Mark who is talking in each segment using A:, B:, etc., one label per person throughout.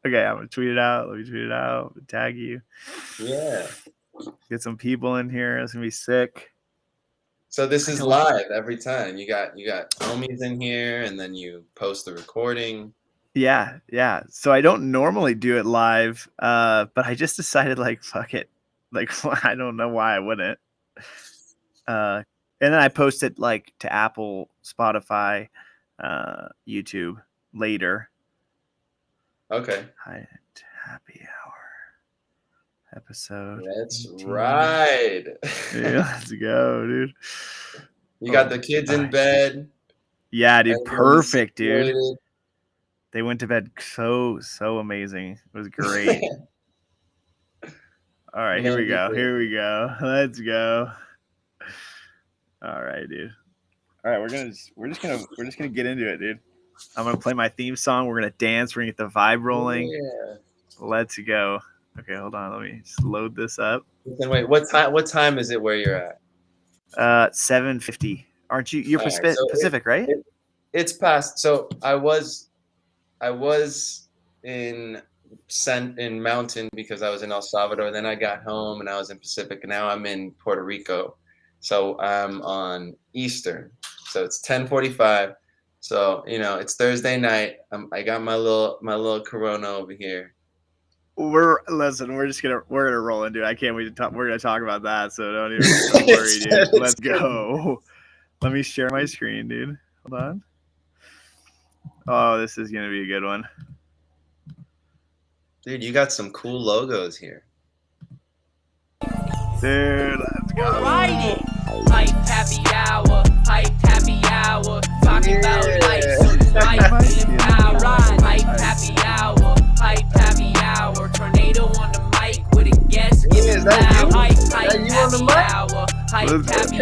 A: Okay, I'm gonna tweet it out. Let me tweet it out. Tag you.
B: Yeah.
A: Get some people in here. It's gonna be sick.
B: So this is live every time. You got homies in here, and then you post the recording.
A: Yeah. So I don't normally do it live, but I just decided like fuck it. Like I don't know why I wouldn't. And then I post it like to Apple, Spotify, YouTube later.
B: Okay.
A: Happy hour episode.
B: Let's
A: 18.
B: ride.
A: Yeah, let's go, dude.
B: You got the kids in bed.
A: Yeah, dude. Perfect, dude.
B: Situated.
A: They went to bed so amazing. It was great. All right, here we go. Let's go. All right, dude. All right, we're just gonna get into it, dude. I'm gonna play my theme song. We're gonna dance. We're gonna get the vibe rolling.
B: Yeah.
A: Let's go. Okay, hold on. Let me just load this up.
B: Then wait, what time is it where you're at?
A: 7:50. Aren't you? You're Pacific, right?
B: It's past. So I was in Mountain because I was in El Salvador. Then I got home and I was in Pacific. And now I'm in Puerto Rico. So I'm on Eastern. So it's 10:45. So it's Thursday night. I got my little Corona over here.
A: We're gonna roll into it. I can't wait to talk. We're gonna talk about that. So don't worry, dude. Let's go. Let me share my screen, dude. Hold on. Oh, this is gonna be a good one.
B: Dude, you got some cool logos here.
A: Dude, let's go.
C: Alrighty. Hype happy hour. Talking about life, so you might be empowered. Hype happy hour. Tornado on the mic with a guest. Give it loud. Hype happy hour.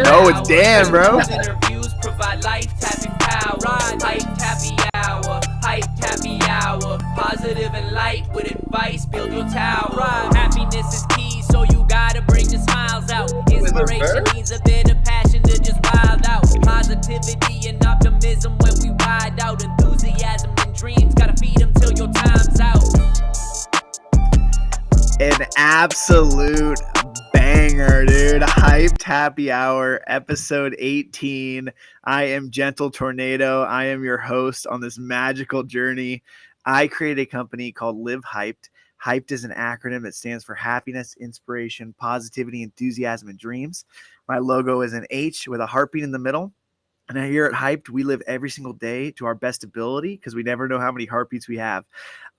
A: No, it's Dan, bro.
C: Interviews provide life tapping power. Hype happy hour. Positive and light with advice. Build your tower. Happiness is key, so you gotta bring the smiles out. Inspiration needs a bit of passion to just wild out. Positivity and optimism when we ride out. Enthusiasm and dreams, gotta feed them till your time's out.
A: An absolute banger, dude. Hyped Happy Hour, episode 18. I am Gentle Tornado. I am your host on this magical journey. I created a company called Live Hyped. Hyped is an acronym that stands for happiness, inspiration, positivity, enthusiasm, and dreams. My logo is an H with a heartbeat in the middle. And here at Hyped, we live every single day to our best ability because we never know how many heartbeats we have.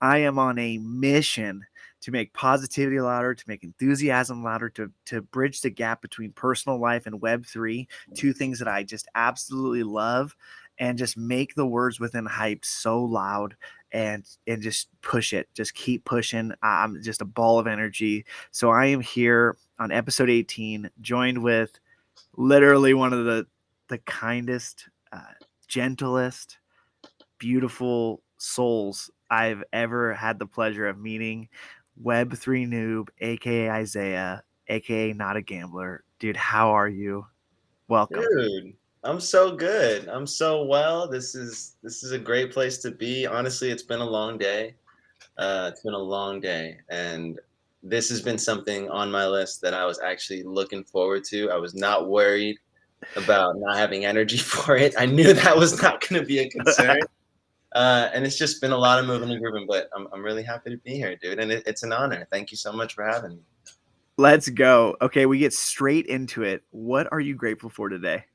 A: I am on a mission to make positivity louder, to make enthusiasm louder, to bridge the gap between personal life and Web3, two things that I just absolutely love, and just make the words within Hype so loud and just push it. Just keep pushing. I'm just a ball of energy. So I am here on episode 18, joined with literally one of the kindest, gentlest, beautiful souls I've ever had the pleasure of meeting. Web3 noob, aka Isaiah, aka Not a Gambler. Dude, how are you? Welcome.
B: Dude, I'm so good. I'm so well. This is a great place to be. Honestly, it's been a long day. And this has been something on my list that I was actually looking forward to. I was not worried about not having energy for it. I knew that was not going to be a concern. And it's just been a lot of moving and grooving, but I'm really happy to be here, dude. And it's an honor. Thank you so much for having me.
A: Let's go. Okay, we get straight into it. What are you grateful for today?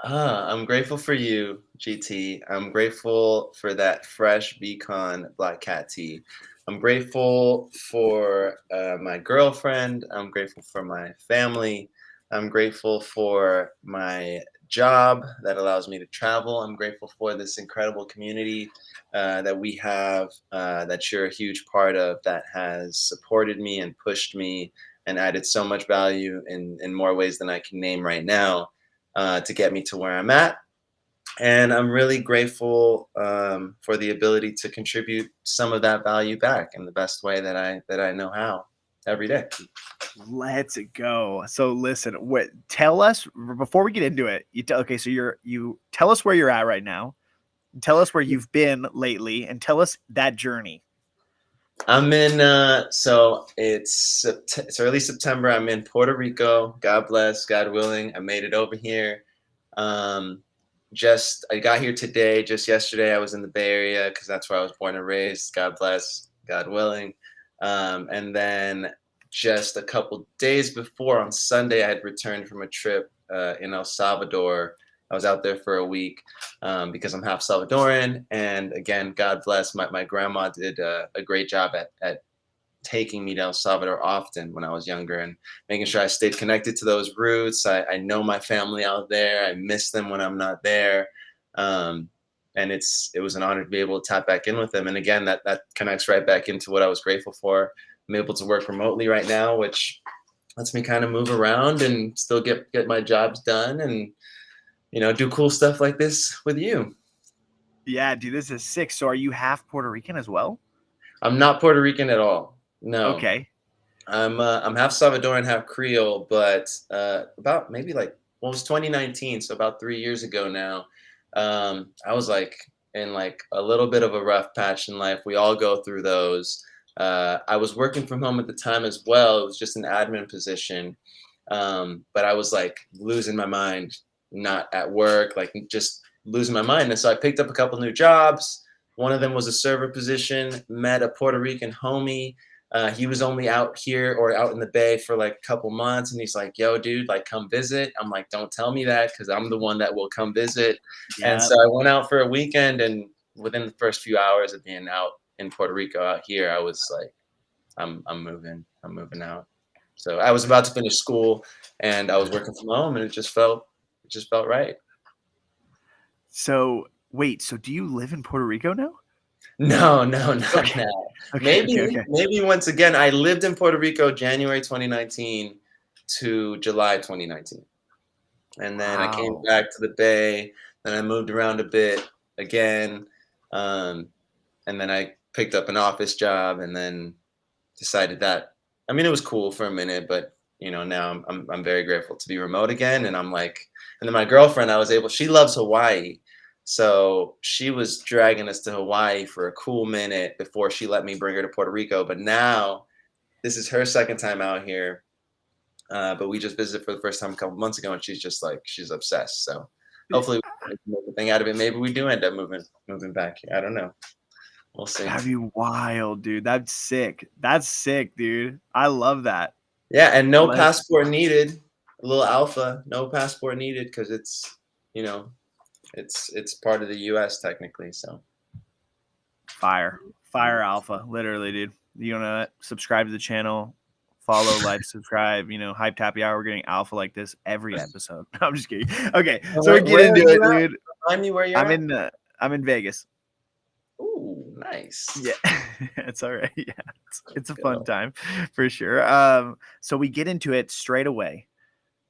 B: I'm grateful for you, GT. I'm grateful for that fresh Beacon Black Cat tea. I'm grateful for my girlfriend. I'm grateful for my family. I'm grateful for my job that allows me to travel. I'm grateful for this incredible community that we have, that you're a huge part of, that has supported me and pushed me and added so much value in more ways than I can name right now, to get me to where I'm at. And I'm really grateful for the ability to contribute some of that value back in the best way that I know how every day.
A: Let's go. So listen, tell us before we get into it. So you tell us where you're at right now. Tell us where you've been lately, and tell us that journey.
B: I'm in. So it's early September. I'm in Puerto Rico. God bless, God willing. I made it over here. Um, just I got here today. Just yesterday, I was in the Bay Area because that's where I was born and raised. God bless, God willing. And then just a couple days before, on Sunday, I had returned from a trip in El Salvador. I was out there for a week because I'm half Salvadoran. And again, God bless, my grandma did a great job at taking me to El Salvador often when I was younger and making sure I stayed connected to those roots. I know my family out there. I miss them when I'm not there. Um, and it was an honor to be able to tap back in with them. And again, that connects right back into what I was grateful for. I'm able to work remotely right now, which lets me kind of move around and still get my jobs done and do cool stuff like this with you.
A: Yeah, dude, this is sick. So are you half Puerto Rican as well?
B: I'm not Puerto Rican at all. No.
A: Okay.
B: I'm half Salvadoran, half Creole, but about maybe it was 2019, so about 3 years ago now. I was in a little bit of a rough patch in life. We all go through those. I was working from home at the time as well. It was just an admin position, but I was losing my mind, not at work, just losing my mind. And so I picked up a couple new jobs. One of them was a server position. Met a Puerto Rican homie. He was only out here or out in the Bay for a couple months, and he's like, "Yo, dude, come visit." I'm like, "Don't tell me that, because I'm the one that will come visit." And so I went out for a weekend, and within the first few hours of being out in Puerto Rico, out here, I was like, "I'm moving out." So I was about to finish school, and I was working from home, and it just felt right.
A: So wait, so do you live in Puerto Rico now?
B: No, not
A: Okay.
B: now.
A: Okay.
B: Maybe once again, I lived in Puerto Rico January 2019 to July 2019. And then I came
A: Wow.
B: back to the Bay, then I moved around a bit again. And then I picked up an office job and then decided that, I mean, it was cool for a minute, but now I'm very grateful to be remote again. And and then my girlfriend, she loves Hawaii. So she was dragging us to Hawaii for a cool minute before she let me bring her to Puerto Rico. But now this is her second time out here. But we just visited for the first time a couple months ago, and she's just she's obsessed. So hopefully we can make a thing out of it. Maybe we do end up moving back here. I don't know. We'll see.
A: That'd be wild, dude. That's sick. That's sick, dude. I love that.
B: Yeah, and no passport needed. A little alpha, no passport needed because it's part of the U.S. technically. So
A: Fire alpha, literally, dude. You know, subscribe to the channel, follow, like, subscribe. Hype Happy Hour. We're getting alpha like this every episode. No, I'm just kidding. Okay, so we get into it, dude.
B: Remind me where you're at.
A: I'm in Vegas.
B: Ooh, nice.
A: Yeah, it's all right. Yeah, it's a fun time for sure. So we get into it straight away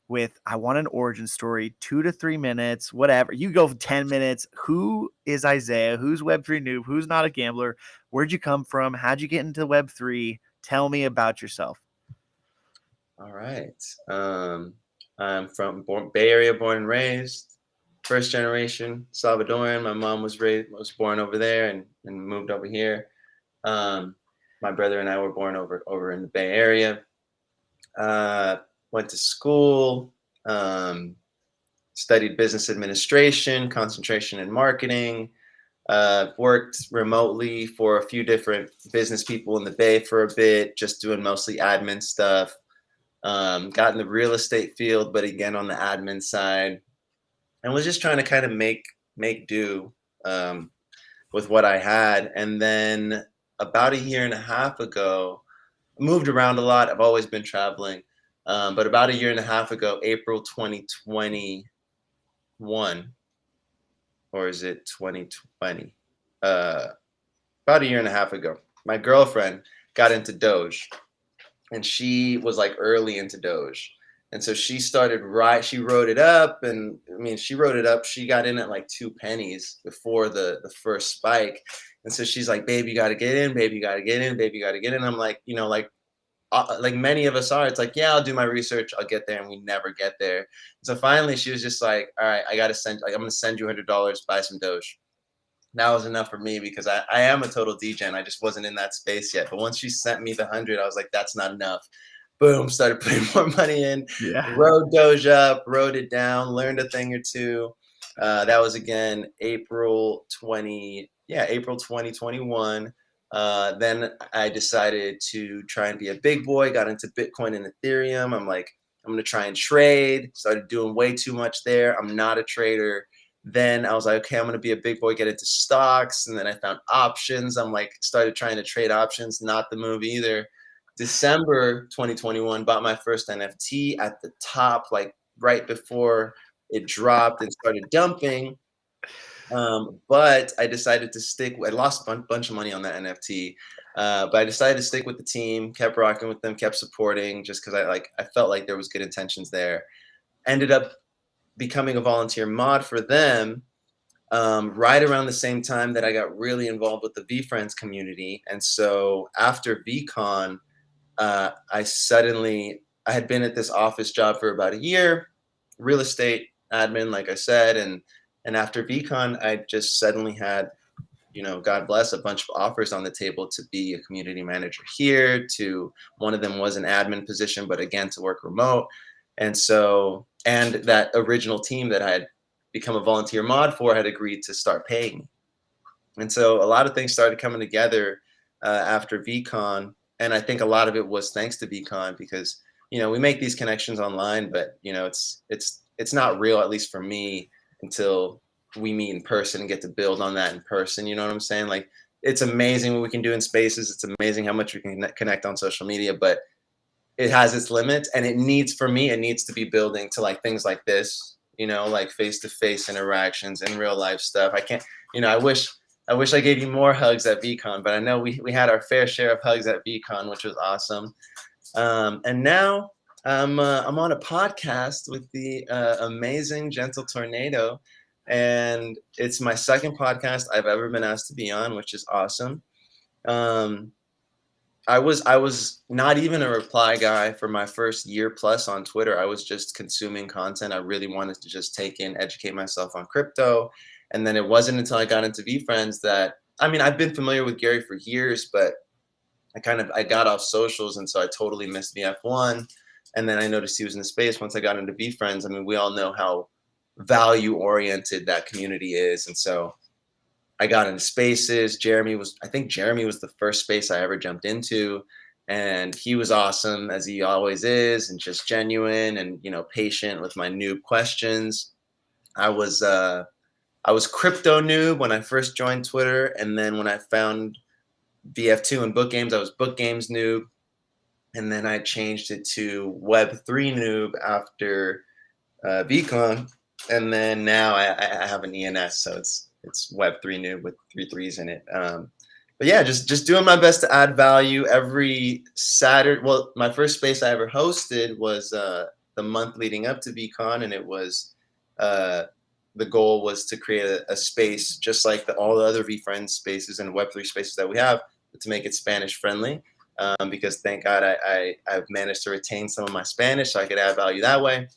A: with, I want an origin story, 2 to 3 minutes, whatever. You go for 10 minutes. Who is Isaiah? Who's Web3 noob? Who's not a gambler? Where'd you come from? How'd you get into Web3? Tell me about yourself.
B: All right. I'm from Bay Area, born and raised. First generation Salvadoran. My mom was born over there and moved over here. My brother and I were born over in the Bay Area. Went to school, studied business administration, concentration in marketing, worked remotely for a few different business people in the Bay for a bit, just doing mostly admin stuff. Got in the real estate field, but again, on the admin side, and was just trying to kind of make do with what I had. And then about a year and a half ago, I moved around a lot. I've always been traveling. But about a year and a half ago, April 2021, or is it 2020? About a year and a half ago, my girlfriend got into Doge, and she was early into Doge. And so she started she wrote it up, and she wrote it up. She got in at 2 pennies before the first spike. And so she's like, "Babe, you got to get in, babe, you got to get in, babe, you got to get in." I'm like, like many of us are, it's yeah, I'll do my research, I'll get there, and we never get there. So finally she was just like, "All right, I gotta I'm gonna send you $100, buy some Doge." that was enough for me because I am a total degen. I just wasn't in that space yet. But once she sent me the 100, I was like, that's not enough. Boom, started putting more money in,
A: Yeah.
B: wrote Doge up, wrote it down, learned a thing or two. That was again April 2021. Then I decided to try and be a big boy, got into Bitcoin and Ethereum. I'm like, I'm gonna try and trade. Started doing way too much there. I'm not a trader. Then I was like, okay, I'm gonna be a big boy, get into stocks. And then I found options. I'm like, started trying to trade options, not the move either. December 2021, bought my first NFT at the top, like right before it dropped and started dumping. But I decided to stick. I lost a bunch of money on that NFT, but I decided to stick with the team. Kept rocking with them. Kept supporting, just because I felt like there was good intentions there. Ended up becoming a volunteer mod for them right around the same time that I got really involved with the VFriends community. And so after VCon, I had been at this office job for about a year, real estate admin, like I said, and after VCon, I just suddenly had, God bless, a bunch of offers on the table to be a community manager here. To one of them was an admin position, but again to work remote, and that original team that I had become a volunteer mod for had agreed to start paying me. And so a lot of things started coming together after VCon, and I think a lot of it was thanks to VCon because we make these connections online, but it's not real, at least for me, until we meet in person and get to build on that in person. You know what I'm saying? Like, it's amazing what we can do in spaces. It's amazing how much we can connect on social media, but it has its limits, and it needs to be building to like things like this, like face-to-face interactions and real life stuff. I can't, I wish I gave you more hugs at VCon, but I know we had our fair share of hugs at VCon, which was awesome. And now I'm on a podcast with the amazing Gentle Tornado, and it's my second podcast I've ever been asked to be on, which is awesome. I was not even a reply guy for my first year plus on Twitter. I was just consuming content. I really wanted to just take in, educate myself on crypto. And then it wasn't until I got into VFriends that, I've been familiar with Gary for years, but I got off socials, and so I totally missed VF1. And then I noticed he was in the space once I got into VFriends. We all know how value oriented that community is. And so I got into spaces. I think Jeremy was the first space I ever jumped into, and he was awesome, as he always is, and just genuine and, patient with my noob questions. I was crypto noob when I first joined Twitter, and then when I found VF2 and book games, I was book games noob, and then I changed it to Web3 noob after VCon, and then now I have an ENS, so it's Web3 noob with 3 3s in it. But yeah, just doing my best to add value every Saturday. Well, my first space I ever hosted was the month leading up to VCon, and it was the goal was to create a space just like all the other VFriends spaces and Web3 spaces that we have, to make it Spanish friendly. Because thank God I've managed to retain some of my Spanish, so I could add value that way.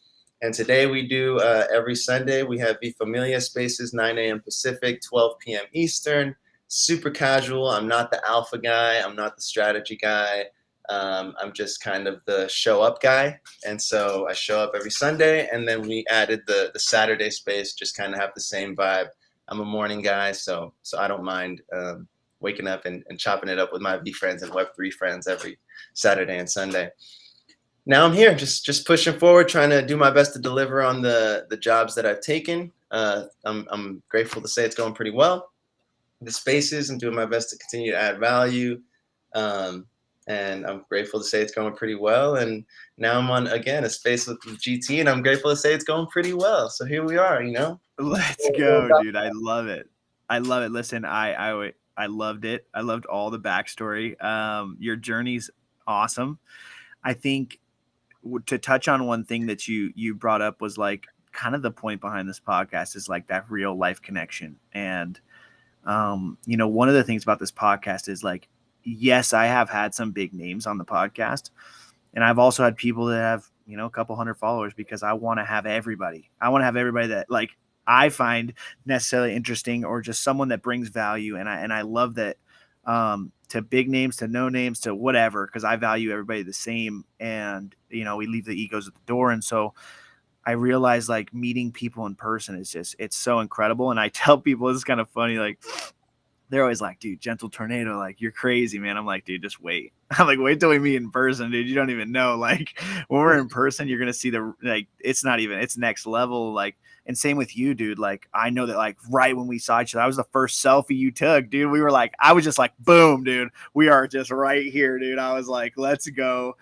B: And today we do every Sunday, we have V Familia spaces, 9 a.m. Pacific, 12 p.m. Eastern. Super casual. I'm not the alpha guy. I'm not the strategy guy. I'm just kind of the show up guy. And so I show up every Sunday, and then we added the Saturday space, just kind of have the same vibe. I'm a morning guy, so I don't mind waking up and chopping it up with my VFriends and Web3 friends every Saturday and Sunday. Now I'm here, just pushing forward, trying to do my best to deliver on the jobs that I've taken. I'm grateful to say it's going pretty well. The spaces, and doing my best to continue to add value. And I'm grateful to say it's going pretty well. And now I'm on, again, a space with GT, and I'm grateful to say it's going pretty well. So here we are,
A: Let's go, dude. I love it. Listen, I loved it. I loved all the backstory. Your journey's awesome. I think to touch on one thing that you brought up was like kind of the point behind this podcast is like that real life connection. And, one of the things about this podcast is like, yes, I have had some big names on the podcast, and I've also had people that have, a couple hundred followers, because I want to have everybody. I want to have everybody that like I find necessarily interesting, or just someone that brings value. And I love that, to big names, to no names, to whatever, because I value everybody the same. And we leave the egos at the door. And so I realize, like, meeting people in person is just, it's so incredible. And I tell people, it's kind of funny, like, they're always like, dude, Gentle Tornado, like, you're crazy, man. I'm like, dude, just wait. I'm like, wait till we meet in person, dude. You don't even know. Like, when we're in person, you're gonna see it's not even, it's next level. Like, and same with you, dude. Like, I know that, like, right when we saw each other, that was the first selfie you took, dude. We were like, I was just like, boom, dude. We are just right here, dude. I was like, let's go.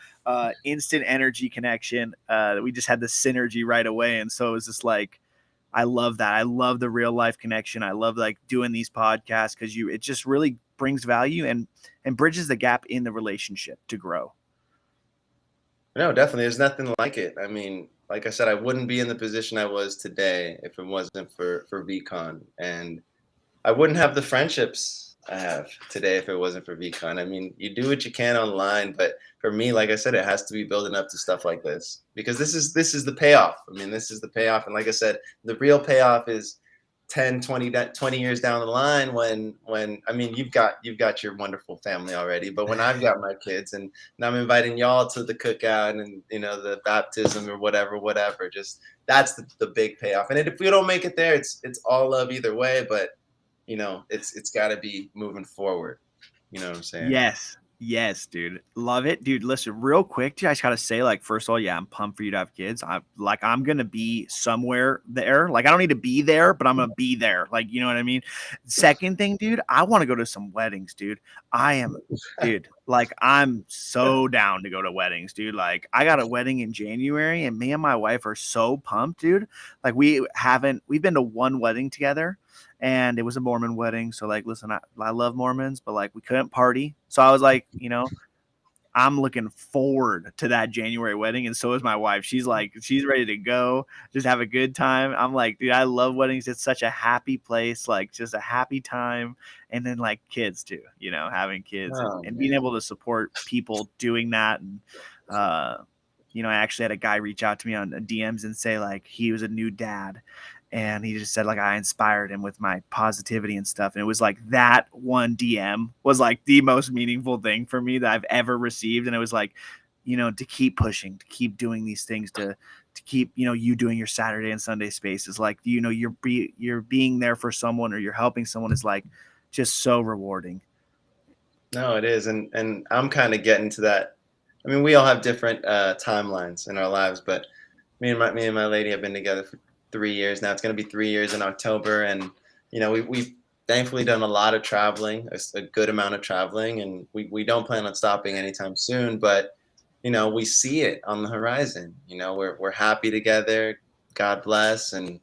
A: Instant energy connection. We just had the synergy right away. And so it was just like, I love that. I love the real life connection. I love, like, doing these podcasts, because it just really brings value and bridges the gap in the relationship to grow.
B: No, definitely. There's nothing like it. I mean, like I said, I wouldn't be in the position I was today if it wasn't for VCon, and I wouldn't have the friendships I have today if it wasn't for VCon. I mean, you do what you can online, but for me, like I said, it has to be building up to stuff like this, because this is the payoff. I mean, this is the payoff, and like I said, the real payoff is 10, 20 years down the line, when I mean, you've got your wonderful family already, but when I've got my kids, and I'm inviting y'all to the cookout, and the baptism, or whatever, just that's the big payoff. And if we don't make it there, it's all love either way, but it's got to be moving forward. You know what I'm saying?
A: Yes, dude. Love it, dude. Listen, real quick, dude, I just gotta say, like, first of all, yeah, I'm pumped for you to have kids. I'm gonna be somewhere there. Like, I don't need to be there, but I'm gonna be there. Like, you know what I mean? Second thing, dude, I want to go to some weddings, dude. Dude, like, I'm so down to go to weddings, dude. Like, I got a wedding in January, and me and my wife are so pumped, dude. Like, we've been to one wedding together, and it was a Mormon wedding. So, like, listen, I love Mormons, but, like, we couldn't party. So I was like, I'm looking forward to that January wedding. And so is my wife. She's ready to go, just have a good time. I'm like, dude, I love weddings. It's such a happy place, like, just a happy time. And then, like, kids too, having kids,
B: Oh,
A: and being
B: man.
A: able to support people doing that. And, I actually had a guy reach out to me on DMs and say, like, he was a new dad. And he just said, like, I inspired him with my positivity and stuff. And it was like, that one DM was like the most meaningful thing for me that I've ever received. And it was like, to keep pushing, to keep doing these things, to keep, you doing your Saturday and Sunday spaces. Like, you're being there for someone, or you're helping someone, is like just so rewarding.
B: No, it is, and I'm kind of getting to that. I mean, we all have different timelines in our lives, but me and my lady have been together for 3 years now. It's going to be 3 years in October, and we've thankfully done a lot of traveling, a good amount of traveling, and we don't plan on stopping anytime soon. But we see it on the horizon. We're happy together. God bless, and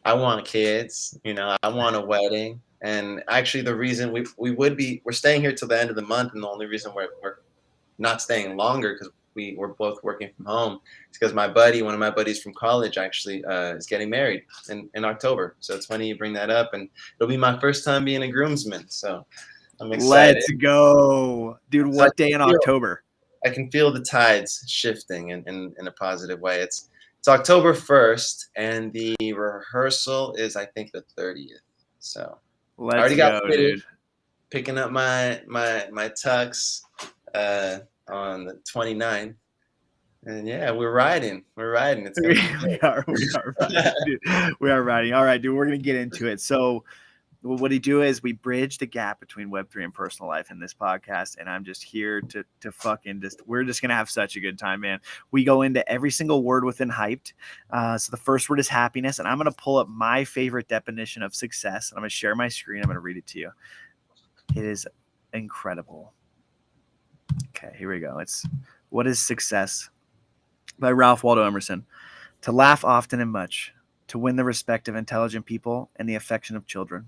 B: I want kids. I want a wedding. And actually, the reason we're staying here till the end of the month, and the only reason we're not staying longer, because we're both working from home, is because one of my buddies from college, actually is getting married in October. So it's funny you bring that up, and it'll be my first time being a groomsman. So I'm excited.
A: Let's go, dude.
B: So
A: What day in October?
B: I can feel the tides shifting in a positive way. It's October 1st, and the rehearsal is, I think, the 30th. So I
A: Let's
B: already got
A: go,
B: fitted,
A: dude.
B: picking up my tux on the 29th. And yeah, we're riding. It's gonna be
A: we are riding, dude. We are riding. All right, dude. We're gonna get into it. So, what we do is we bridge the gap between Web3 and personal life in this podcast, and I'm just here to fucking we're just gonna have such a good time, man. We go into every single word within hyped. So the first word is happiness, and I'm gonna pull up my favorite definition of success, and I'm gonna share my screen. I'm gonna read it to you. It is incredible. Okay, here we go. What is success? By Ralph Waldo Emerson. To laugh often and much, to win the respect of intelligent people and the affection of children,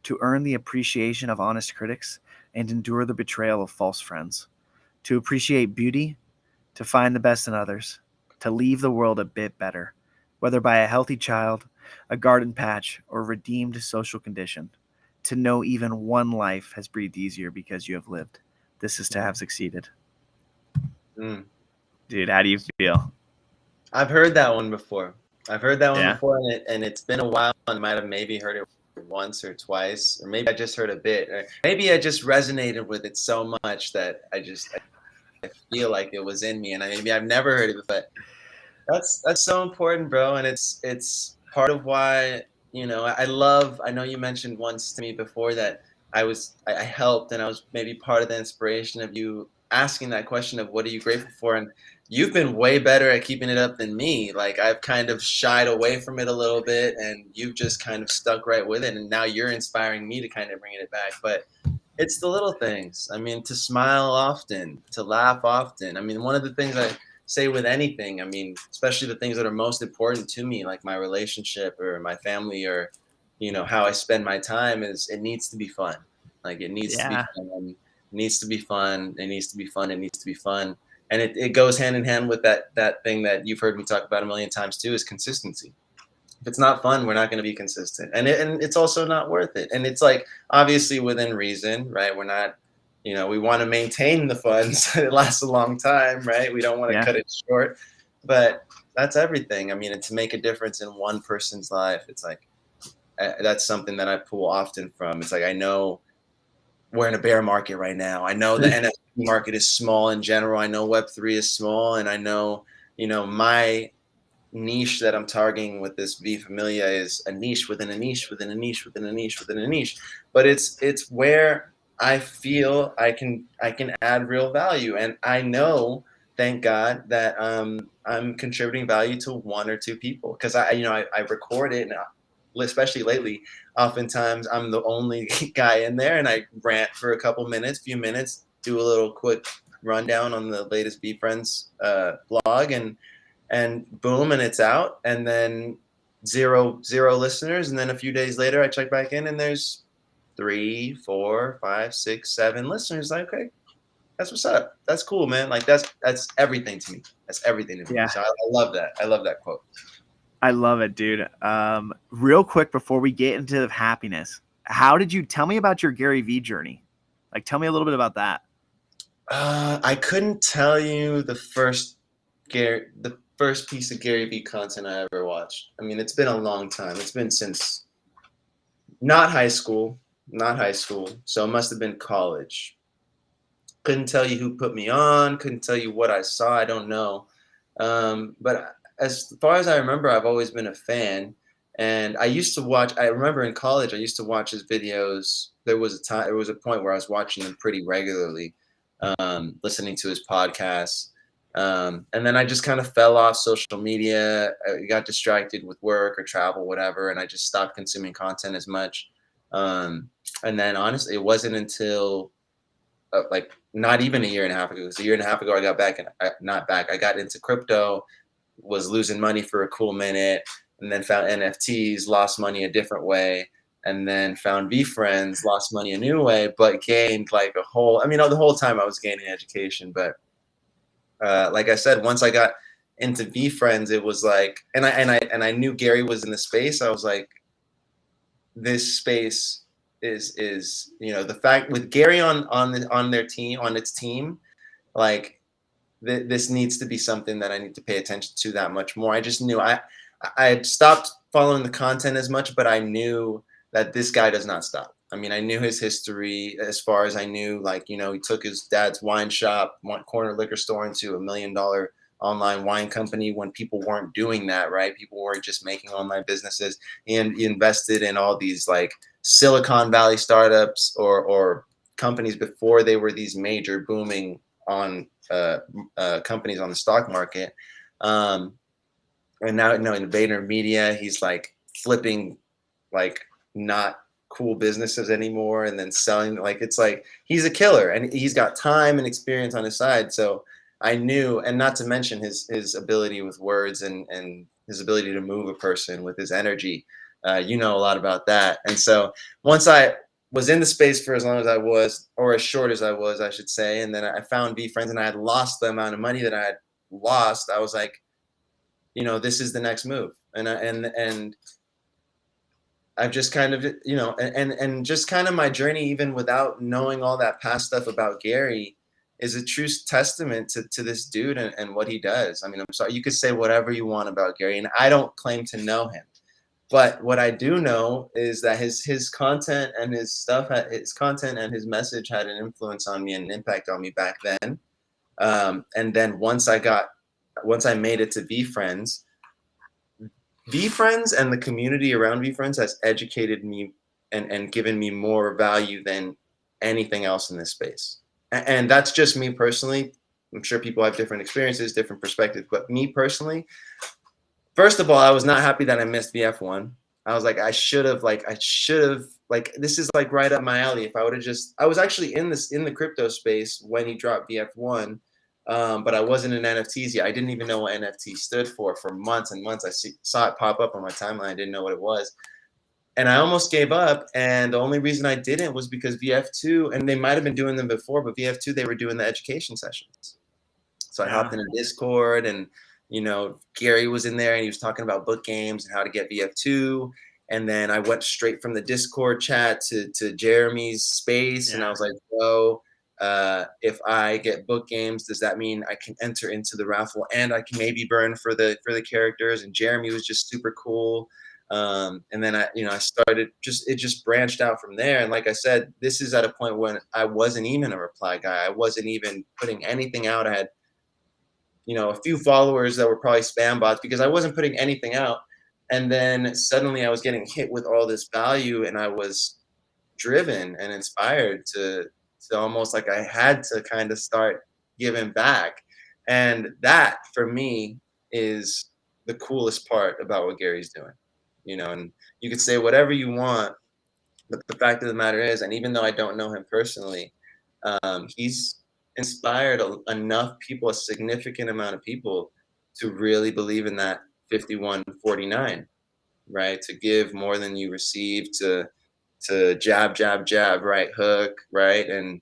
A: to earn the appreciation of honest critics and endure the betrayal of false friends, to appreciate beauty, to find the best in others, to leave the world a bit better, whether by a healthy child, a garden patch, or redeemed social condition, to know even one life has breathed easier because you have lived. This is to have succeeded.
B: Mm.
A: Dude, how do you feel?
B: I've heard that one before. I've heard that one
A: Yeah.
B: before, and it's been a while, and I might have maybe heard it once or twice, or maybe I just heard a bit, or maybe I just resonated with it so much that I feel like it was in me, and maybe I've never heard it, but that's so important, bro, and it's part of why, you know, I know you mentioned once to me before that I helped, and I was maybe part of the inspiration of you asking that question of what are you grateful for, and you've been way better at keeping it up than me. Like I've kind of shied away from it a little bit, and you've just kind of stuck right with it, and now you're inspiring me to kind of bring it back. But it's the little things. I mean, to smile often, to laugh often. I mean, one of the things I say with anything, I mean, especially the things that are most important to me, like my relationship or my family or, you know, how I spend my time, is it needs to be fun. Like it needs to be
A: Yeah.
B: fun. It needs to be fun. It needs to be fun. It needs to be fun. And it goes hand in hand with that thing that you've heard me talk about a million times too, is consistency. If it's not fun, we're not going to be consistent, and it's also not worth it. And it's like obviously within reason, right? We're not, you know, we want to maintain the fun so it lasts a long time, right? We don't want to
A: Yeah.
B: cut it short, but that's everything. I mean, and to make a difference in one person's life, it's like that's something that I pull often from. It's like I know we're in a bear market right now. I know the NFT market is small in general. I know Web3 is small, and I know, you know, my niche that I'm targeting with this V Familia is a niche within a niche within a niche within a niche within a niche. But it's where I feel I can add real value, and I know, thank God, that I'm contributing value to one or two people, because I record it, and especially lately, oftentimes I'm the only guy in there, and I rant for a few minutes, do a little quick rundown on the latest Be Friends blog, and boom, and it's out, and then zero listeners, and then a few days later I check back in and there's 3, 4, 5, 6, 7 listeners. Like, okay, that's what's up. That's cool, man. Like that's everything to me. That's everything to me.
A: Yeah.
B: So I love that. I love that quote.
A: I love it, dude. Real quick before we get into happiness, how did you tell me about your Gary Vee journey? Like, tell me a little bit about that.
B: I couldn't tell you the first piece of Gary Vee content I ever watched. I mean, it's been a long time. It's been since not high school, not high school. So it must have been college. Couldn't tell you who put me on. Couldn't tell you what I saw. I don't know. But as far as I remember, I've always been a fan. And I used to watch. I remember in college, I used to watch his videos. There was a time. There was a point where I was watching them pretty regularly, listening to his podcasts. And then I just kind of fell off social media. I got distracted with work or travel, whatever, and I just stopped consuming content as much. And then honestly, it wasn't until like not even a year and a half ago. It was a year and a half ago I got back, and not back. I got into crypto, was losing money for a cool minute, and then found NFTs, lost money a different way, and then found VFriends, lost money a new way, but gained like a whole. I mean, the whole time I was gaining education, but like I said, once I got into VFriends, it was like, and I knew Gary was in the space. I was like, this space is the fact with Gary on their team, on its team, like this needs to be something that I need to pay attention to that much more. I just knew I had stopped following the content as much, but I knew that this guy does not stop. I mean, I knew his history as far as I knew, like, he took his dad's wine shop, one corner liquor store, into $1 million online wine company when people weren't doing that, right? People weren't just making online businesses, and he invested in all these like Silicon Valley startups or companies before they were these major booming on companies on the stock market. And now, in VaynerMedia, he's like flipping like not cool businesses anymore and then selling. Like, it's like he's a killer, and he's got time and experience on his side. So I knew, and not to mention his ability with words and his ability to move a person with his energy. A lot about that. And so once I was in the space for as long as I was, or as short as I was, I should say, and then I found VFriends, and I had lost the amount of money that I had lost. I was like, this is the next move. And I've just kind of, and just kind of my journey, even without knowing all that past stuff about Gary, is a true testament to this dude and what he does. I mean, I'm sorry, you could say whatever you want about Gary, and I don't claim to know him. But what I do know is that his content and his stuff, his content and his message had an influence on me and an impact on me back then. And then once I made it to VFriends, VFriends and the community around VFriends has educated me and given me more value than anything else in this space. And that's just me personally. I'm sure people have different experiences, different perspectives, but me personally, first of all, I was not happy that I missed VF1. I was like, I should have, this is like right up my alley. If I would have I was actually in the crypto space when he dropped VF1, but I wasn't in NFTs yet. I didn't even know what NFT stood for months and months. I saw it pop up on my timeline. I didn't know what it was. And I almost gave up. And the only reason I didn't was because VF2, and they might have been doing them before, but VF2, they were doing the education sessions. So I hopped in a Discord, and Gary was in there and he was talking about book games and how to get VF2. And then I went straight from the Discord chat to Jeremy's space. And I was like, whoa, if I get book games, does that mean I can enter into the raffle and I can maybe burn for the characters? And Jeremy was just super cool. And then I started it just branched out from there. And like I said, this is at a point when I wasn't even a reply guy. I wasn't even putting anything out. I had a few followers that were probably spam bots because I wasn't putting anything out. And then suddenly I was getting hit with all this value, and I was driven and inspired to almost like I had to kind of start giving back. And that for me is the coolest part about what Gary's doing, and you could say whatever you want, but the fact of the matter is, and even though I don't know him personally, he's inspired enough people, a significant amount of people, to really believe in that 51-49, right? To give more than you receive, to jab, jab, jab, right hook, right? And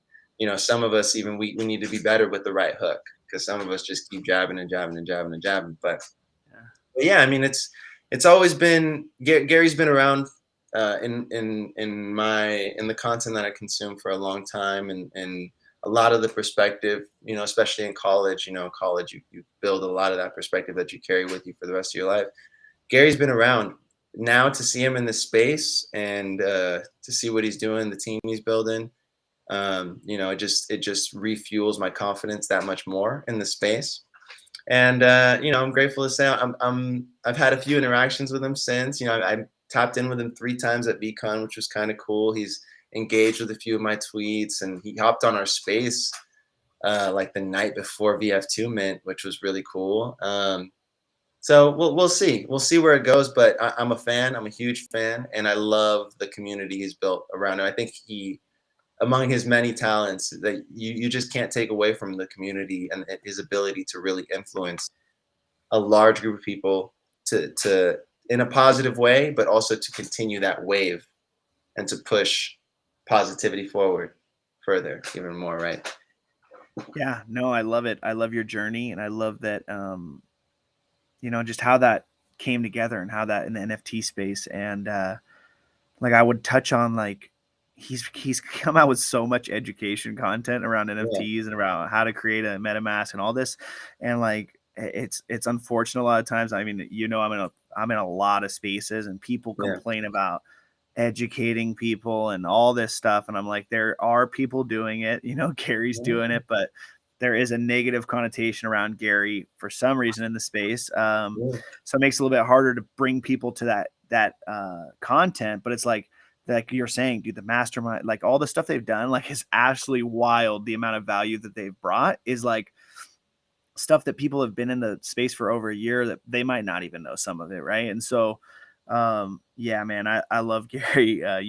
B: some of us even we need to be better with the right hook, because some of us just keep jabbing and jabbing and jabbing and jabbing. But yeah, I mean, it's always been Gary's been around in the content that I consume for a long time, and a lot of the perspective, especially in college, college, you build a lot of that perspective that you carry with you for the rest of your life. Gary's been around. Now to see him in this space and to see what he's doing, the team he's building, it just refuels my confidence that much more in the space. And I'm grateful to say I've had a few interactions with him since. I tapped in with him 3 times at VCon, which was kind of cool. He's engaged with a few of my tweets, and he hopped on our space like the night before VF2 mint, which was really cool. So we'll see where it goes, but I'm a fan. I'm a huge fan, and I love the community he's built around him. I think among his many talents, that you just can't take away from the community and his ability to really influence a large group of people to in a positive way, but also to continue that wave and to push positivity forward further, even more, right?
A: Yeah, no, I love it. I love your journey, and I love that, just how that came together and how that in the NFT space. And like I would touch on, like, he's come out with so much education content around NFTs and around how to create a MetaMask and all this. And like, it's unfortunate a lot of times. I mean, I'm in a lot of spaces, and people complain about educating people and all this stuff. And I'm like, there are people doing it, Gary's doing it, but there is a negative connotation around Gary for some reason in the space. So it makes it a little bit harder to bring people to that content. But it's like you're saying, dude, the mastermind, like all the stuff they've done, like, is absolutely wild. The amount of value that they've brought is like stuff that people have been in the space for over a year that they might not even know some of it. Right. And so, yeah, man, I love Gary. That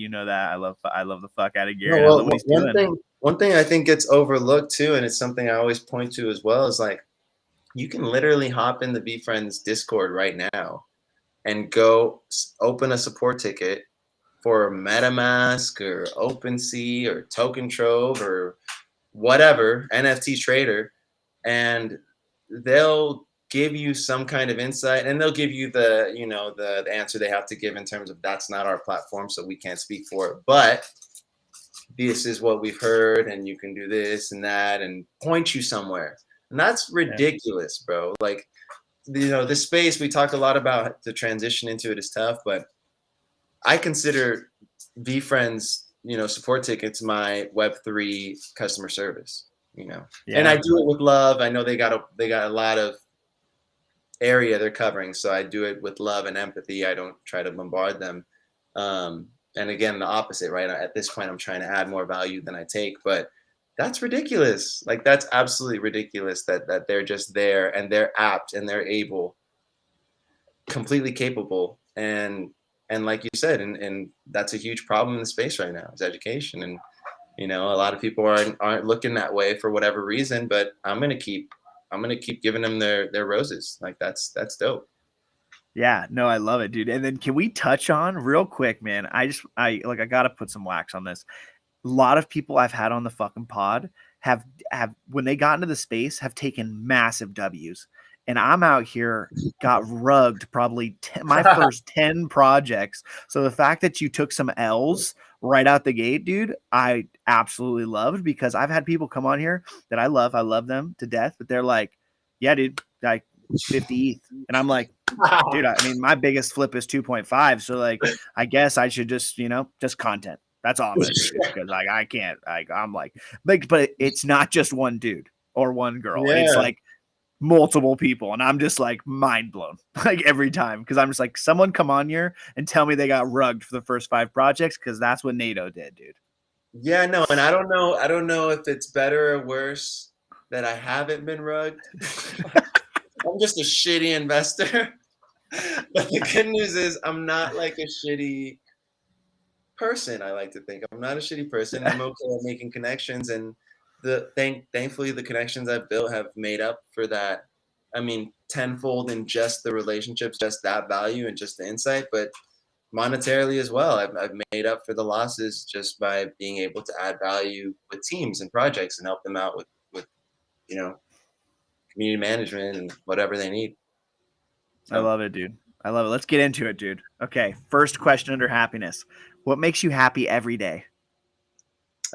A: I love the fuck out of Gary. I love what he's doing.
B: One thing I think gets overlooked too, and it's something I always point to as well, is like, you can literally hop in the VFriends Discord right now and go open a support ticket for MetaMask or OpenSea or Token Trove or whatever, NFT Trader, and they'll give you some kind of insight, and they'll give you the answer they have to give in terms of that's not our platform, so we can't speak for it. But this is what we've heard, and you can do this and that, and point you somewhere. And that's ridiculous, bro. Like, this space, we talk a lot about the transition into it is tough, but I consider VFriends, support tickets my Web3 customer service, and I do it with love. I know they got a lot of area they're covering, so I do it with love and empathy. I don't try to bombard them. And again, the opposite, right? At this point, I'm trying to add more value than I take, but that's ridiculous. Like, that's absolutely ridiculous that they're just there and they're apt and they're able, completely capable, and like you said, and that's a huge problem in the space right now is education. And a lot of people aren't looking that way for whatever reason, but I'm gonna keep giving them their roses. Like, that's dope.
A: Yeah, no, I love it, dude. And then can we touch on real quick, man? I gotta put some wax on this. A lot of people I've had on the fucking pod have when they got into the space have taken massive W's. And I'm out here, got rugged probably my first 10 projects. So the fact that you took some L's right out the gate, dude, I absolutely loved, because I've had people come on here that I love them to death, but they're like, yeah, dude, like 50 ETH. And I'm like, dude, I mean, my biggest flip is 2.5. So like, I guess I should just, just content. That's all I'm gonna do, because like I can't. I'm like, but it's not just one dude or one girl.
B: Yeah.
A: It's like multiple people, and I'm just like mind blown like every time, because I'm just like, someone come on here and tell me they got rugged for the first 5 projects, because that's what NATO did, dude.
B: Yeah, no, and I don't know if it's better or worse that I haven't been rugged. I'm just a shitty investor. But the good news is I'm not like a shitty person. I like to think I'm not a shitty person. I'm okay at making connections, and thankfully the connections I've built have made up for that. I mean, tenfold in just the relationships, just that value and just the insight, but monetarily as well. I've made up for the losses just by being able to add value with teams and projects and help them out with community management and whatever they need.
A: So. I love it, dude. I love it. Let's get into it, dude. Okay, first question under happiness. What makes you happy every day?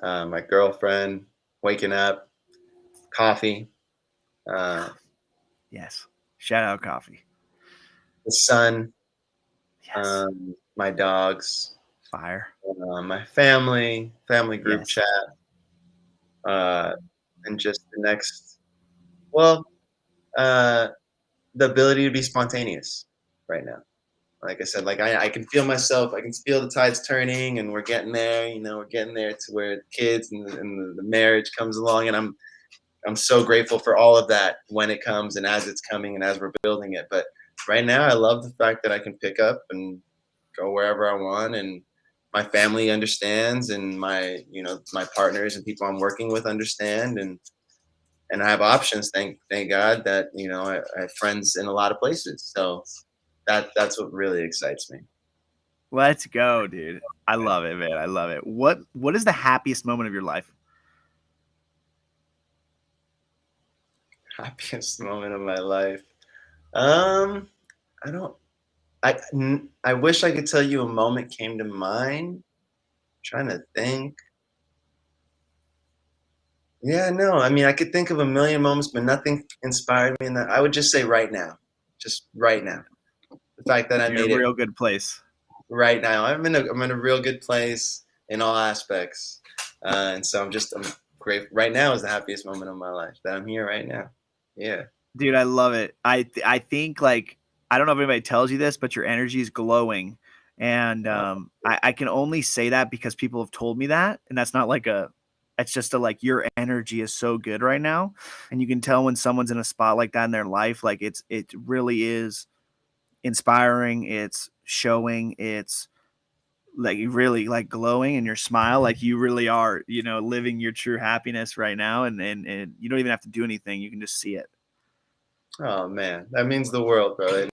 B: My girlfriend, waking up, coffee.
A: Yes. Shout out coffee.
B: The sun.
A: Yes.
B: My dogs.
A: Fire.
B: My family group chat. And just the next, the ability to be spontaneous right now. Like I said, like I can feel myself, I can feel the tides turning, and we're getting there, we're getting there to where the kids and the marriage comes along, and I'm so grateful for all of that when it comes and as it's coming and as we're building it. But right now, I love the fact that I can pick up and go wherever I want, and my family understands, and my partners and people I'm working with understand, and I have options. Thank God that I have friends in a lot of places. So that's what really excites me.
A: Let's go, dude. I love it, man. I love it. What is the happiest moment of your life?
B: Happiest moment of my life. I wish I could tell you a moment came to mind. I'm trying to think. Yeah, no, I mean, I could think of a million moments, but nothing inspired me in that. I would just say right now, just right now. The fact that I made it
A: a real good place
B: right now. I'm in a real good place in all aspects, and so I'm great. Right now is the happiest moment of my life, that I'm here right now. Yeah,
A: dude, I love it. I think, like, I don't know if anybody tells you this, but your energy is glowing, and I can only say that because people have told me that, and that's not like it's just like, your energy is so good right now, and you can tell when someone's in a spot like that in their life. Like, it really is inspiring. It's showing. It's like, you really like glowing, and your smile, like you really are, living your true happiness right now, and you don't even have to do anything. You can just see it.
B: Oh man, that means the world, bro.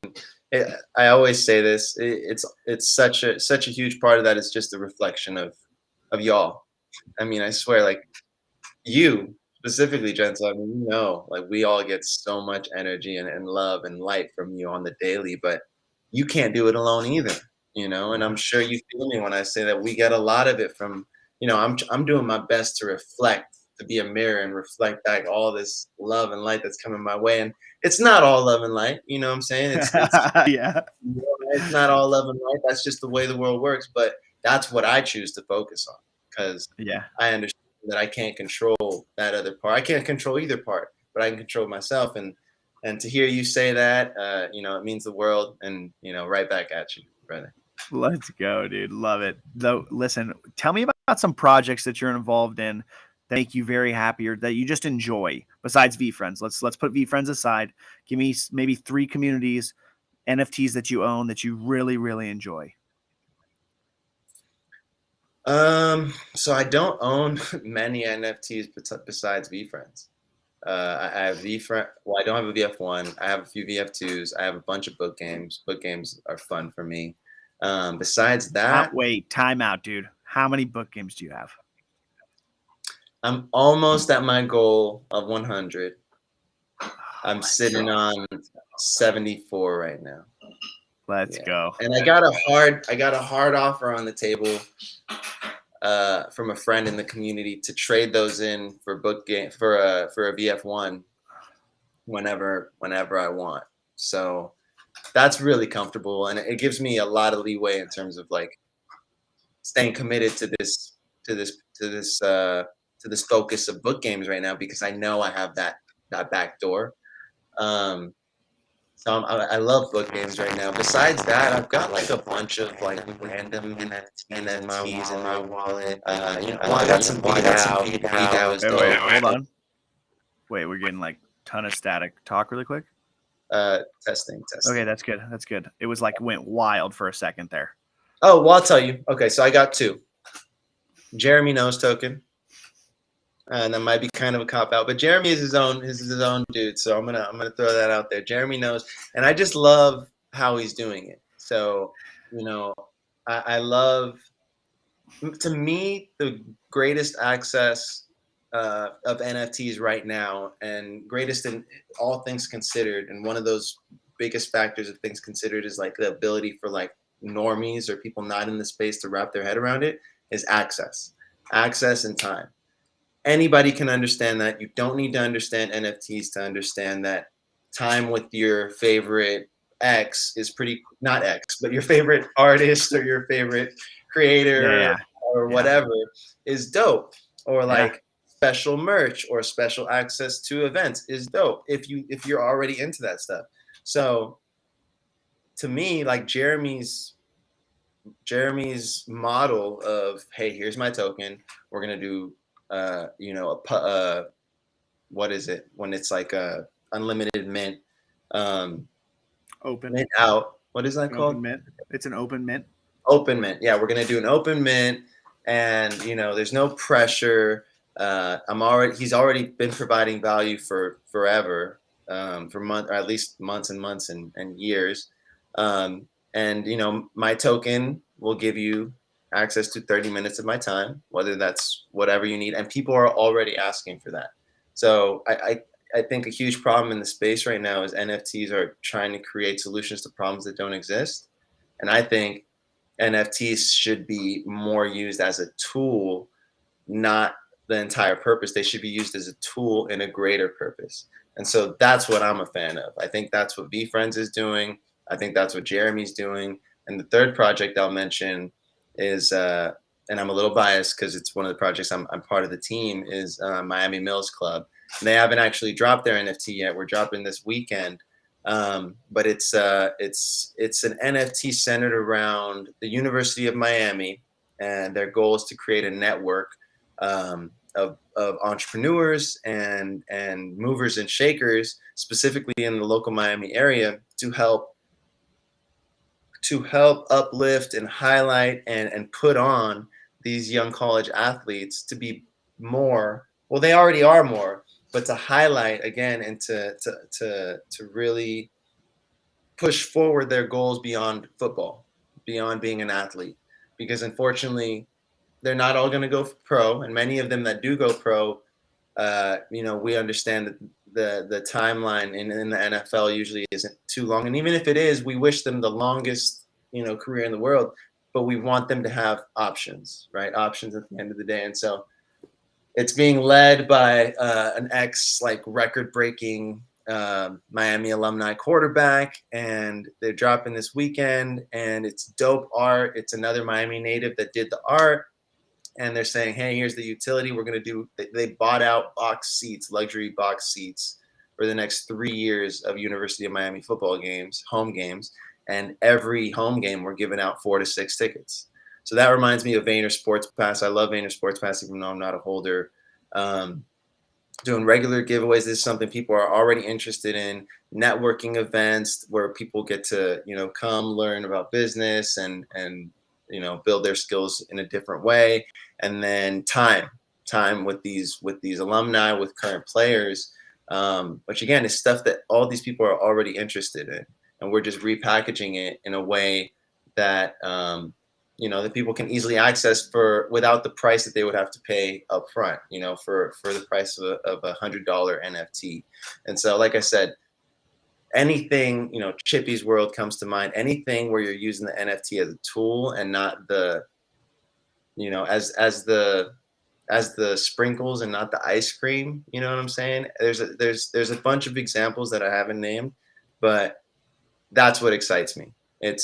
B: And I always say this. It's such a huge part of that. It's just a reflection of y'all. I mean, I swear, like, you specifically, Gentle. I mean, like, we all get so much energy and love and light from you on the daily, but you can't do it alone either. And I'm sure you feel me when I say that we get a lot of it from I'm doing my best to reflect, to be a mirror and reflect back all this love and light that's coming my way. And it's not all love and light, you know what I'm saying?
A: Yeah.
B: It's not all love and light. That's just the way the world works. But that's what I choose to focus on, because
A: Yeah.
B: I understand that I can't control that other part. I can't control either part, but I can control myself. And to hear you say that, it means the world. And right back at you, brother.
A: Let's go, dude. Love it. Though, listen, tell me about some projects that you're involved in that make you very happy or that you just enjoy besides VeeFriends. Let's put VeeFriends aside. Give me maybe 3 communities, NFTs that you own that you really, really enjoy.
B: So I don't own many NFTs besides VeeFriends. I have VeeFriend. Well, I don't have a VF1. I have a few VF2s. I have a bunch of book games. Book games are fun for me. Besides that,
A: Wait, time out, dude. How many book games do you have?
B: I'm almost at my goal of 100. I'm sitting on 74 right now.
A: Let's go.
B: And I got a hard offer on the table from a friend in the community to trade those in for book game for a VF1 whenever I want. So that's really comfortable, and it gives me a lot of leeway in terms of like staying committed to this focus of book games right now, because I know I have that back door. So I love book games right now. Besides that, I've got like a bunch of like random NFTs in my wallet. I got some VDAOs.
A: Wait, hold on. Wait, we're getting like ton of static. Talk really quick.
B: Testing.
A: Okay, that's good. That's good. It was like went wild for a second there.
B: Oh, well, I'll tell you. Okay, so I got 2. Jeremy Knows token. And that might be kind of a cop out, but Jeremy is his own dude. So I'm gonna throw that out there. Jeremy knows, and I just love how he's doing it. So I love. To me, the greatest access of NFTs right now, and greatest in all things considered, and one of those biggest factors of things considered is like the ability for like normies or people not in the space to wrap their head around it, is access and time. Anybody can understand that. You don't need to understand NFTs to understand that time with your favorite X is not X, but your favorite artist or your favorite creator or whatever is dope. Or like special merch or special access to events is dope if you're already into that stuff. So to me, like Jeremy's model of, hey, here's my token. We're gonna do what is it when it's like a unlimited mint,
A: open
B: mint out. What is that called?
A: Open mint. It's an open mint.
B: Open mint. Yeah, we're gonna do an open mint, and there's no pressure. He's already been providing value for forever, for at least months and months and years. And my token will give you access to 30 minutes of my time, whether that's whatever you need. And people are already asking for that. So I think a huge problem in the space right now is NFTs are trying to create solutions to problems that don't exist. And I think NFTs should be more used as a tool, not the entire purpose. They should be used as a tool in a greater purpose. And so that's what I'm a fan of. I think that's what VeeFriends is doing. I think that's what Jeremy's doing. And the third project I'll mention is, and I'm a little biased because it's one of the projects I'm part of the team, is Miami Mills Club. And they haven't actually dropped their NFT yet. We're dropping this weekend. But it's an NFT centered around the University of Miami, and their goal is to create a network of entrepreneurs and movers and shakers, specifically in the local Miami area, to help uplift and highlight and put on these young college athletes to be more. Well, they already are more, but to highlight again and to really push forward their goals beyond football, beyond being an athlete, because unfortunately they're not all going to go pro, and many of them that do go pro, we understand that the timeline in the NFL usually isn't too long, and even if it is, we wish them the longest career in the world. but we want them to have options, right? Options at the end of the day. And so it's being led by an record-breaking Miami alumni quarterback, and they're dropping this weekend, and it's dope art. It's another Miami native that did the art, and they're saying, hey, here's the utility. We're going to do, they bought out box seats, luxury box seats for the next 3 years of University of Miami football games, home games, and every home game we're giving out 4 to 6 tickets. So that reminds me of Vayner Sports Pass. I love Vayner Sports Pass, even though I'm not a holder. Doing regular giveaways is something people are already interested in. Networking events where people get to, come learn about business and build their skills in a different way. And then time with these alumni, with current players, which again is stuff that all these people are already interested in, and we're just repackaging it in a way that that people can easily access without the price that they would have to pay up front, for the price of $100 NFT. And so, like I said, anything, Chippy's World comes to mind, anything where you're using the NFT as a tool and not the, as the sprinkles and not the ice cream, you know what I'm saying? There's a bunch of examples that I haven't named, but that's what excites me. And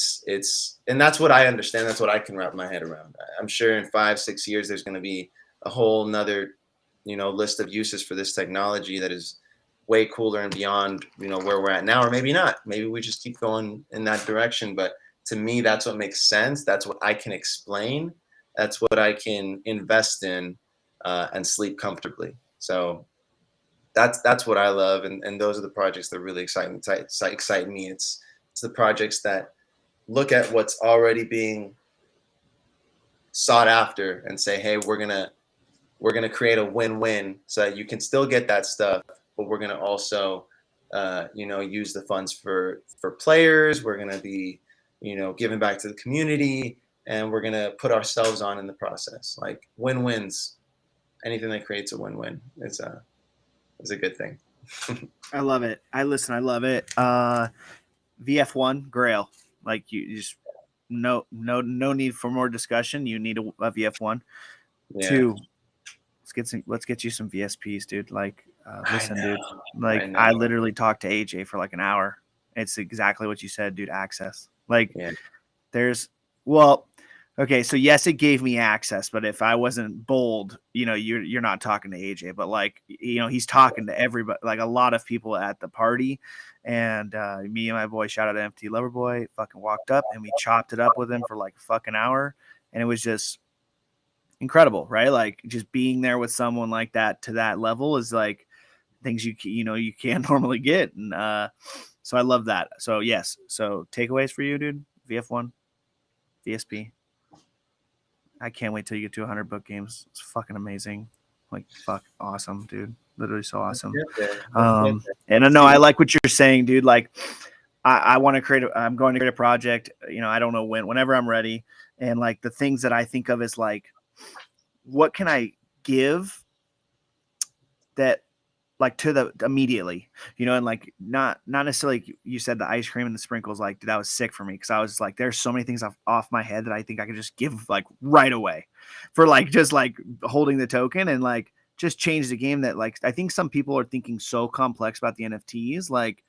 B: that's what I understand. That's what I can wrap my head around. I'm sure in 5-6 years, there's going to be a whole nother, list of uses for this technology that is way cooler and beyond, where we're at now, or maybe not. Maybe we just keep going in that direction. But to me, that's what makes sense. That's what I can explain. That's what I can invest in and sleep comfortably. So that's what I love. And those are the projects that really excite me. It's the projects that look at what's already being sought after and say, hey, we're gonna create a win-win so that you can still get that stuff, but we're gonna also use the funds for players. We're gonna be giving back to the community, and we're gonna put ourselves on in the process. Like win-wins, anything that creates a win-win is a good thing.
A: I love it. I love it. VF1 Grail. Like you just no need for more discussion. You need a VF1.
B: Yeah.
A: 2, let's get you some VSPs, dude. Like listen, dude. Like I literally talked to AJ for like an hour. It's exactly what you said, dude. Access. Like okay, so yes, it gave me access, but if I wasn't bold, you're not talking to AJ, but like, he's talking to everybody, like a lot of people at the party. And me and my boy, shout out to MT Loverboy, fucking walked up and we chopped it up with him for like a fucking hour. And it was just incredible, right? Like just being there with someone like that to that level is like things you can't normally get. And so I love that. So yes. So takeaways for you, dude. VF1, VSP. I can't wait till you get to 100 book games. It's fucking amazing. Like, fuck, awesome, dude. Literally so awesome. And I know I like what you're saying, dude. Like, I'm going to create a project. I don't know whenever I'm ready. And like the things that I think of is like, what can I give that like to the immediately, and like not necessarily you said the ice cream and the sprinkles, like that was sick for me because I was like, there's so many things off my head that I think I could just give like right away for like just like holding the token and like just change the game. That like I think some people are thinking so complex about the NFTs, like,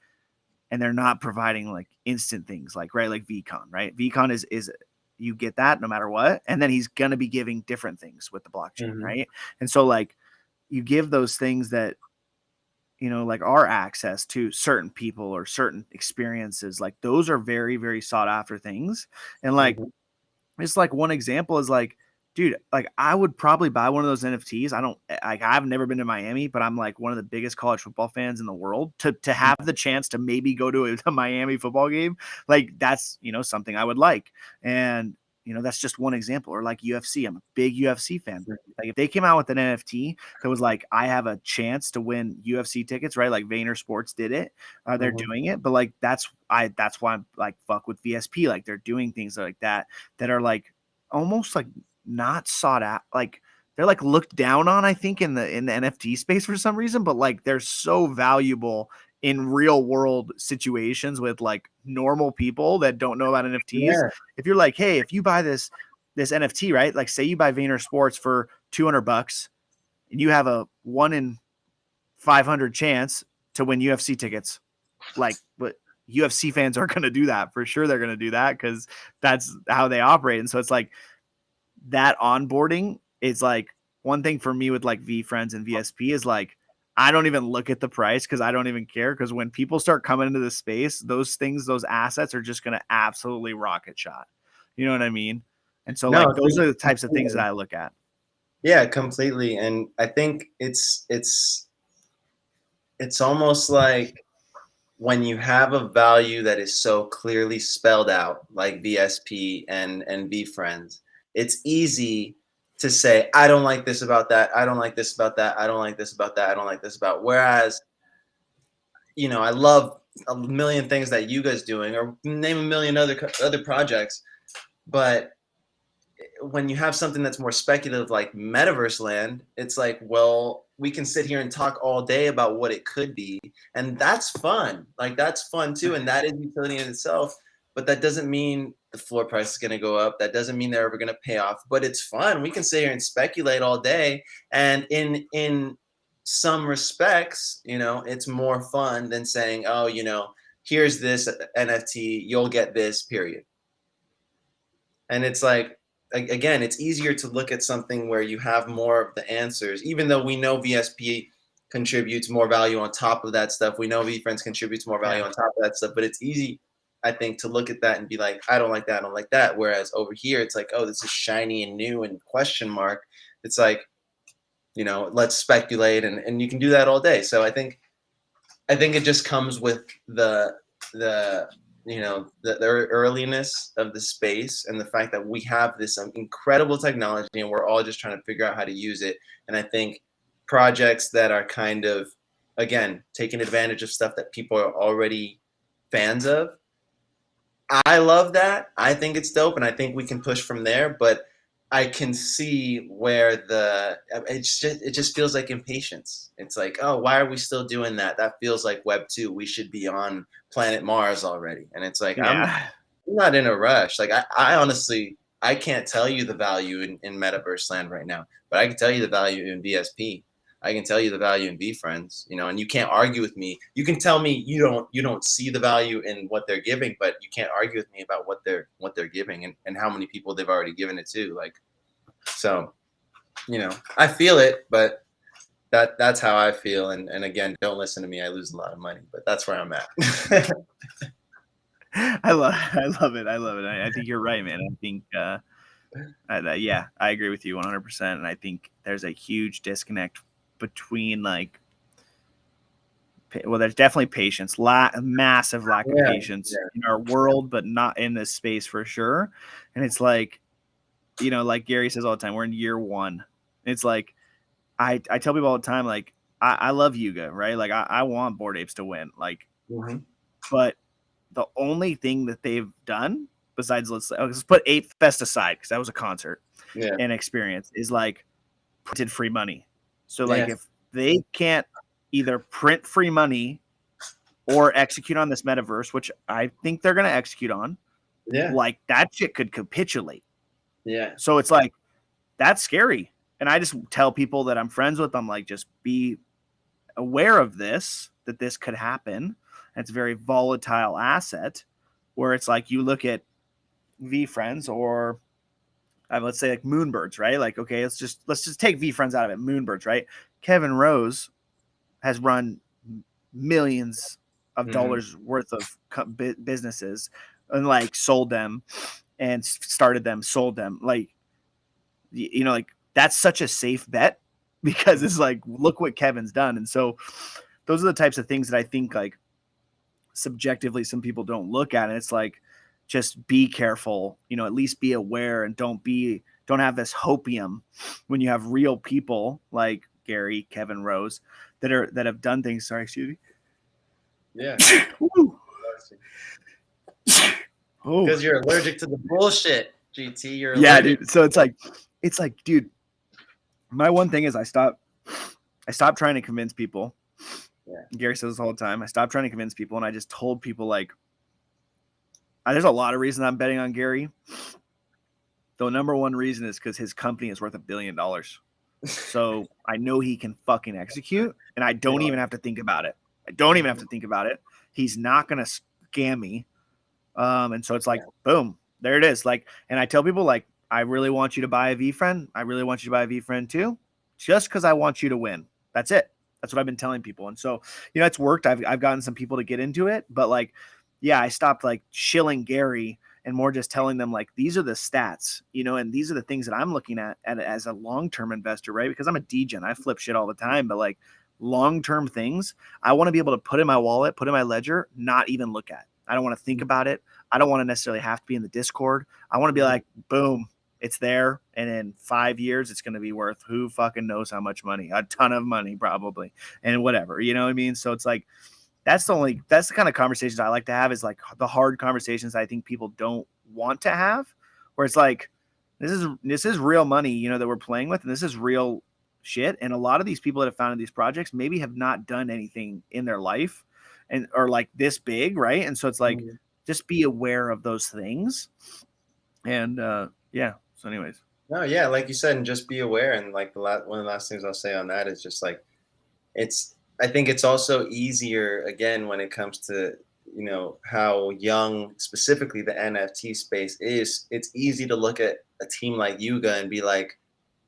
A: and they're not providing like instant things, like right, like VCon, right? VCon is you get that no matter what, and then he's gonna be giving different things with the blockchain, right? And so like you give those things that like our access to certain people or certain experiences, like those are very, very sought after things. And like, it's like one example is like, dude, like I would probably buy one of those NFTs. I've never been to Miami, but I'm like one of the biggest college football fans in the world to have the chance to maybe go to a Miami football game. Like that's, something I would like. And, that's just one example. Or like UFC. I'm a big UFC fan. Like if they came out with an NFT that was like, I have a chance to win UFC tickets, right? Like Vayner Sports did it. They're doing it. But like, that's why I'm like, fuck with VSP. Like they're doing things like that are like almost like not sought out. Like they're like looked down on, I think, in the NFT space for some reason, but like they're so valuable in real world situations with like normal people that don't know about NFTs.
B: Yeah.
A: If you're like, hey, if you buy this NFT, right? Like say you buy Vayner Sports for $200 and you have a 1 in 500 chance to win UFC tickets. Like, but UFC fans are going to do that for sure. They're going to do that because that's how they operate. And so it's like that onboarding is like one thing for me with like VFriends and VSP is like, I don't even look at the price because I don't even care. Because when people start coming into the space, those things, those assets are just going to absolutely rocket shot. You know what I mean? And so
B: No,
A: like those are the types of
B: completely.
A: things that I look at.
B: Yeah, completely. And I think it's almost like when you have a value that is so clearly spelled out, like VSP and VFriends, it's easy to say, I don't like this about that. I don't like this about that. I don't like this about that. I don't like this about. Whereas, you know, I love a million things that you guys doing, or name a million other projects, but when you have something that's more speculative like metaverse land, it's like, well, we can sit here and talk all day about what it could be, and that's fun. Like that's fun too, and that is utility in itself. But that doesn't mean the floor price is going to go up. That doesn't mean they're ever going to pay off. But it's fun. We can sit here and speculate all day, and in some respects, you know, it's more fun than saying, oh, you know, here's this NFT, you'll get this, period. And it's like, again, it's easier to look at something where you have more of the answers, even though we know VSP contributes more value on top of that stuff. We know VFriends contributes more value on top of that stuff, but it's easy, I think, to look at that and be like, I don't like that, I don't like that. Whereas over here, it's like, oh, this is shiny and new and question mark. It's like, you know, let's speculate, and you can do that all day. So I think it just comes with the you know, the earliness of the space and the fact that we have this incredible technology and we're all just trying to figure out how to use it. And I think projects that are kind of, again, taking advantage of stuff that people are already fans of, I love that. I think it's dope, and I think we can push from there. But I can see where it just feels like impatience. It's like, oh, why are we still doing that? That feels like Web 2. We should be on planet Mars already. And it's like, I'm not in a rush. Like I honestly, I can't tell you the value in metaverse land right now, but I can tell you the value in VSP. I can tell you the value in VFriends, you know, and you can't argue with me. You can tell me you don't see the value in what they're giving, but you can't argue with me about what they're giving and how many people they've already given it to. Like, so, you know, I feel it, but that's how I feel. And again, don't listen to me. I lose a lot of money, but that's where I'm at.
A: I love it. I think you're right, man. I think, yeah, I agree with you 100%. And I think there's a huge disconnect between like, well, there's definitely patience, massive lack of patience in our world, but not in this space for sure. And it's like, you know, like Gary says all the time, we're in year one. It's like, I tell people all the time, like, I love Yuga, right? Like I want Bored Apes to win, like, but the only thing that they've done besides, let's put Ape Fest aside, because that was a concert and experience, is like printed free money. So like if they can't either print free money or execute on this metaverse, which I think they're going to execute on, like that shit could capitulate.
B: Yeah.
A: So it's like, that's scary. And I just tell people that I'm friends with, I'm like, just be aware of this, that this could happen. And it's a very volatile asset where it's like, you look at VFriends or let's say like Moonbirds, right? Like, okay, let's just take VFriends out of it. Moonbirds, right? Kevin Rose has run millions of dollars worth of businesses and like sold them and started them, sold them. Like, you know, like that's such a safe bet because it's like, look what Kevin's done. And so those are the types of things that I think like subjectively some people don't look at. And it's like, just be careful, you know, at least be aware and don't have this hopium when you have real people like Gary, Kevin Rose that have done things. Sorry, excuse me.
B: Yeah. Because you're allergic to the bullshit, GT. You're allergic.
A: Dude. So it's like, dude, my one thing is I stopped trying to convince people
B: Yeah.
A: Gary says this all the time. I stopped trying to convince people, and I just told people, like, there's a lot of reasons I'm betting on Gary. The number one reason is because his company is worth $1 billion. So I know he can fucking execute, and I don't even have to think about it. He's not going to scam me. And so it's like, boom, there it is. Like, and I tell people, like, I really want you to buy a VFriend. I really want you to buy a VFriend too, just because I want you to win. That's it. That's what I've been telling people. And so, it's worked. I've gotten some people to get into it, but like, yeah, I stopped like shilling Gary and more just telling them, like, these are the stats, and these are the things that I'm looking at as a long-term investor, right? Because I'm a degen. I flip shit all the time, but like long-term things, I want to be able to put in my wallet, put in my ledger, not even look at. I don't want to think about it. I don't want to necessarily have to be in the Discord. I want to be like, boom, it's there. And in 5 years, it's going to be worth who fucking knows how much money, a ton of money probably, and whatever, you know what I mean? So it's like, that's the kind of conversations I like to have, is like the hard conversations I think people don't want to have, where it's like, this is real money, that we're playing with, and this is real shit. And a lot of these people that have founded these projects maybe have not done anything in their life or like this big, right? And so it's like, just be aware of those things. And yeah. So anyways.
B: No, yeah, like you said, and just be aware. And like one of the last things I'll say on that is just like, I think it's also easier, again, when it comes to, how young specifically the NFT space is. It's easy to look at a team like Yuga and be like,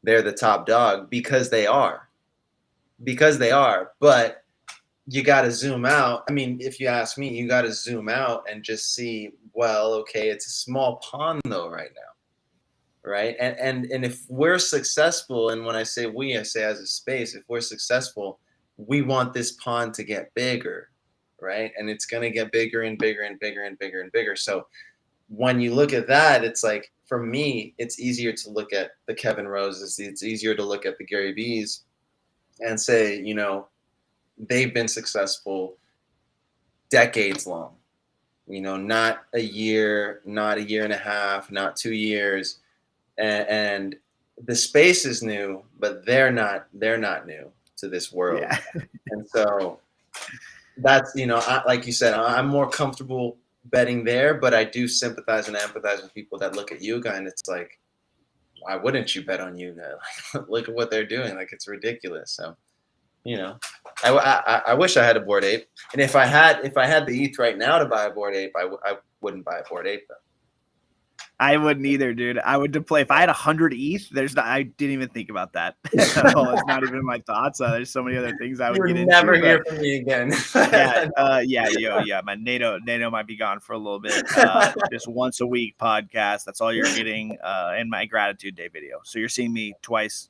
B: they're the top dog, because they are. But you got to zoom out. I mean, if you ask me, you got to zoom out and just see, well, okay, it's a small pond though right now, right? And if we're successful, and when I say we, I say as a space, if we're successful, we want this pond to get bigger, right? And it's going to get bigger and bigger and bigger and bigger and bigger. So when you look at that, it's like, for me, it's easier to look at the Kevin Roses. It's easier to look at the Gary V's and say, they've been successful decades long, not a year, not a year and a half, not 2 years. And the space is new, but they're not new to this world.
A: Yeah.
B: And so that's, like you said, I'm more comfortable betting there, but I do sympathize and empathize with people that look at Yuga, and it's like, why wouldn't you bet on Yuga? Like, look at what they're doing. Like, it's ridiculous. So, I wish I had a Bored Ape, and if I had the ETH right now to buy a Bored Ape, I wouldn't buy a Bored Ape though.
A: I wouldn't either, dude. I would deploy if I had 100 ETH. I didn't even think about that at all. It's not even my thoughts. There's so many other things I would get into.
B: Never hear from me again.
A: Yeah. My NATO might be gone for a little bit. Just once a week podcast. That's all you're getting. And my gratitude day video. So you're seeing me twice,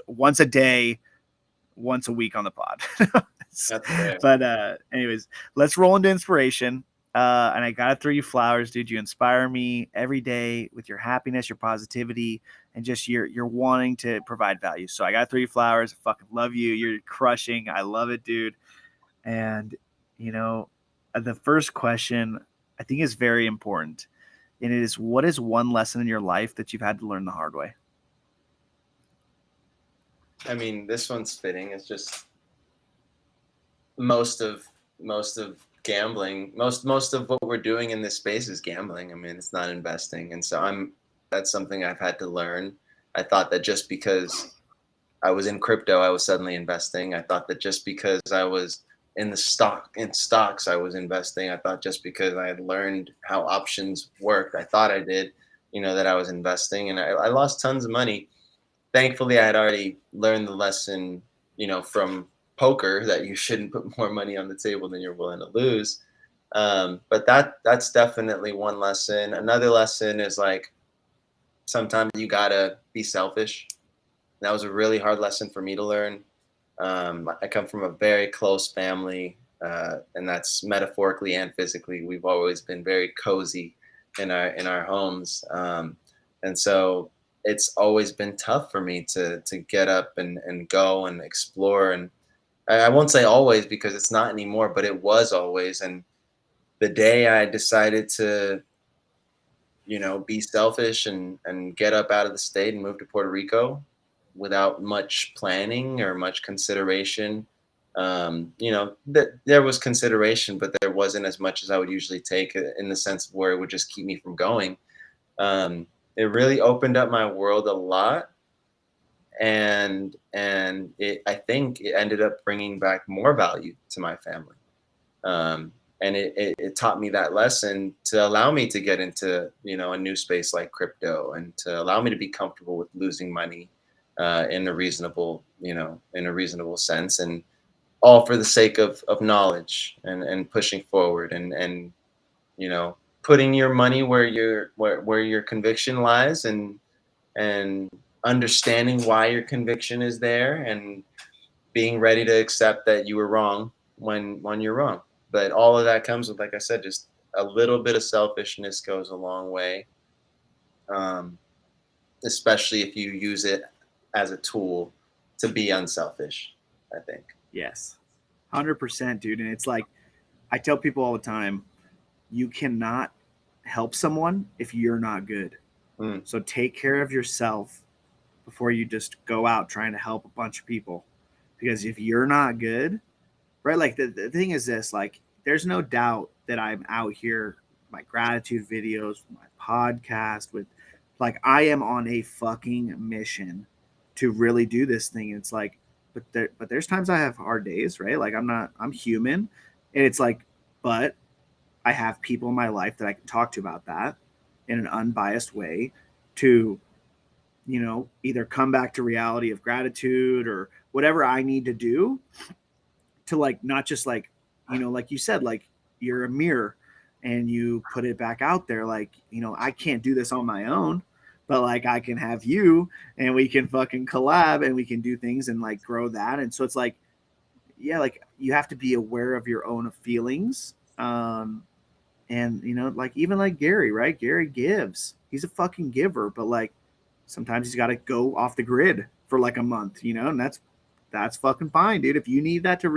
A: once a day, once a week on the pod. But anyways, let's roll into inspiration. And I gotta throw you flowers, dude. You inspire me every day with your happiness, your positivity, and just you're wanting to provide value. So I gotta throw you flowers. I fucking love you. You're crushing. I love it, dude. And the first question I think is very important, and it is, what is one lesson in your life that you've had to learn the hard way?
B: I mean, this one's fitting. It's just most of gambling, most of what we're doing in this space is gambling. I mean, it's not investing. And so that's something I've had to learn. I thought that just because I was in crypto, I was suddenly investing. I thought that just because I was in stocks, I was investing. I thought just because I had learned how options worked, I thought I did, that I was investing, and I lost tons of money. Thankfully, I had already learned the lesson, from poker, that you shouldn't put more money on the table than you're willing to lose. But that's definitely one lesson. Another lesson is like, sometimes you gotta be selfish. That was a really hard lesson for me to learn. I come from a very close family, and that's metaphorically and physically. We've always been very cozy in our homes, and so it's always been tough for me to get up and go and explore. And I won't say always, because it's not anymore, but it was always. And the day I decided to, be selfish and get up out of the state and move to Puerto Rico without much planning or much consideration, That there was consideration, but there wasn't as much as I would usually take, in the sense of where it would just keep me from going. It really opened up my world a lot, and I think it ended up bringing back more value to my family. And it taught me that lesson to allow me to get into a new space like crypto, and to allow me to be comfortable with losing money in a reasonable sense, and all for the sake of knowledge, and pushing forward, and putting your money where your conviction lies, and understanding why your conviction is there, and being ready to accept that you were wrong when you're wrong. But all of that comes with, like I said, just a little bit of selfishness goes a long way, um, especially if you use it as a tool to be unselfish, I think.
A: Yes, 100%, dude. And it's like I tell people all the time, you cannot help someone if you're not good.
B: Mm,
A: So take care of yourself before you just go out trying to help a bunch of people. Because if you're not good, right? Like the thing is this, like there's no doubt that I'm out here, my gratitude videos, my podcast with, like I am on a fucking mission to really do this thing. And it's like, but there's times I have hard days, right? Like I'm human, and it's like, but I have people in my life that I can talk to about that in an unbiased way, to either come back to reality of gratitude or whatever I need to do, to like not just like like you said, like you're a mirror and you put it back out there, like I can't do this on my own, but like I can have you, and we can fucking collab, and we can do things and like grow that. And so it's like, yeah, like you have to be aware of your own feelings. And like even like Gary, right? Gary gives, he's a fucking giver, but like sometimes he's got to go off the grid for like a month, and that's fucking fine, dude. If you need that to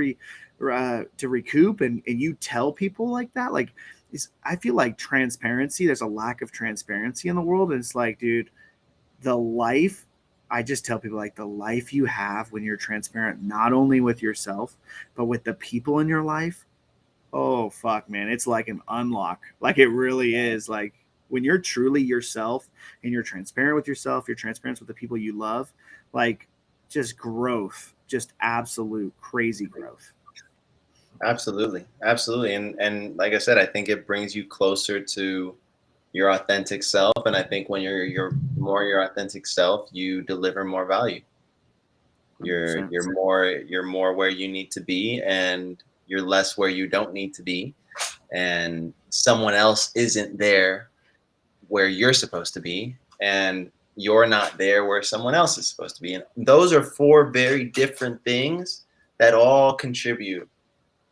A: recoup, and you tell people like that, like I feel like transparency, there's a lack of transparency in the world. And it's like, dude, the life, I just tell people, like the life you have when you're transparent, not only with yourself, but with the people in your life. Oh fuck, man, it's like an unlock. Like it really is. Like when you're truly yourself and you're transparent with yourself, you're transparent with the people you love, like just growth, just absolute crazy growth.
B: absolutely, absolutely. And like I said, I think it brings you closer to your authentic self. And I think when you're more your authentic self, you deliver more value. You're
A: 100%.
B: you're more where you need to be, and you're less where you don't need to be. And someone else isn't there where you're supposed to be, and you're not there where someone else is supposed to be. And those are four very different things that all contribute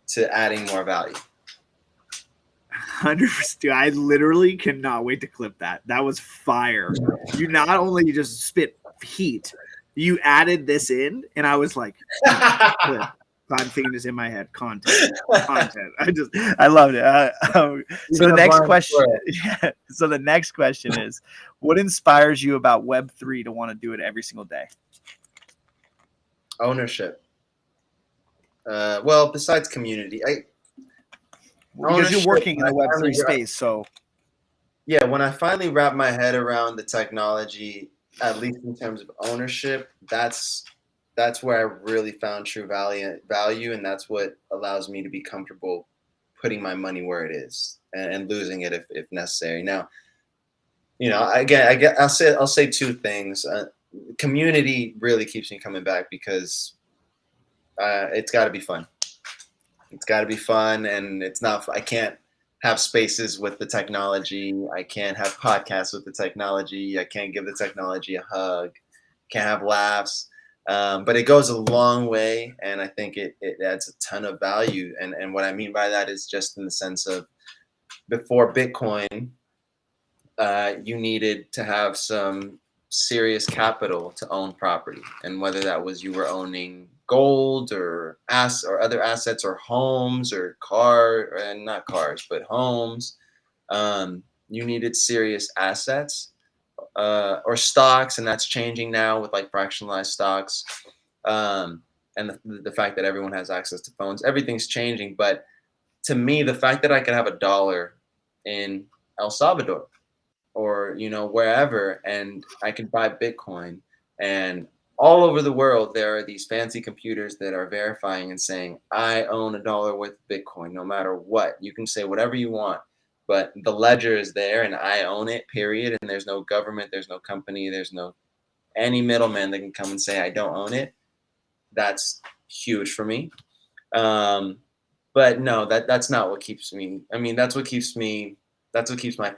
B: to adding more value.
A: 100%. I literally cannot wait to clip that. That was fire. You not only just spit heat, you added this in, and I was like, clip. I'm thinking this in my head. Content. I loved it. So the next question, yeah. So the next question is, what inspires you about Web3 to want to do it every single day?
B: Ownership. Well, besides community,
A: Because you're working in the Web3 space, so
B: yeah, when I finally wrap my head around the technology, at least in terms of ownership, that's where I really found true value, and that's what allows me to be comfortable putting my money where it is, and losing it if necessary. Now, again, I'll say two things. Community really keeps me coming back, because it's got to be fun. It's got to be fun, and it's not. I can't have spaces with the technology. I can't have podcasts with the technology. I can't give the technology a hug. Can't have laughs. But it goes a long way, and I think it adds a ton of value. And what I mean by that is just in the sense of, before Bitcoin, you needed to have some serious capital to own property, and whether that was you were owning gold or other assets, or homes, or and not cars, but homes, you needed serious assets, or stocks, and that's changing now with like fractionalized stocks. and the fact that everyone has access to phones, everything's changing. But to me, the fact that I could have $1 in El Salvador or wherever, and I can buy Bitcoin, and all over the world there are these fancy computers that are verifying and saying I own $1 worth of Bitcoin. No matter what, you can say whatever you want, but the ledger is there and I own it, period. And there's no government, there's no company, there's no any middleman that can come and say I don't own it. That's huge for me. But no, that's not what keeps me. I mean, that's what keeps my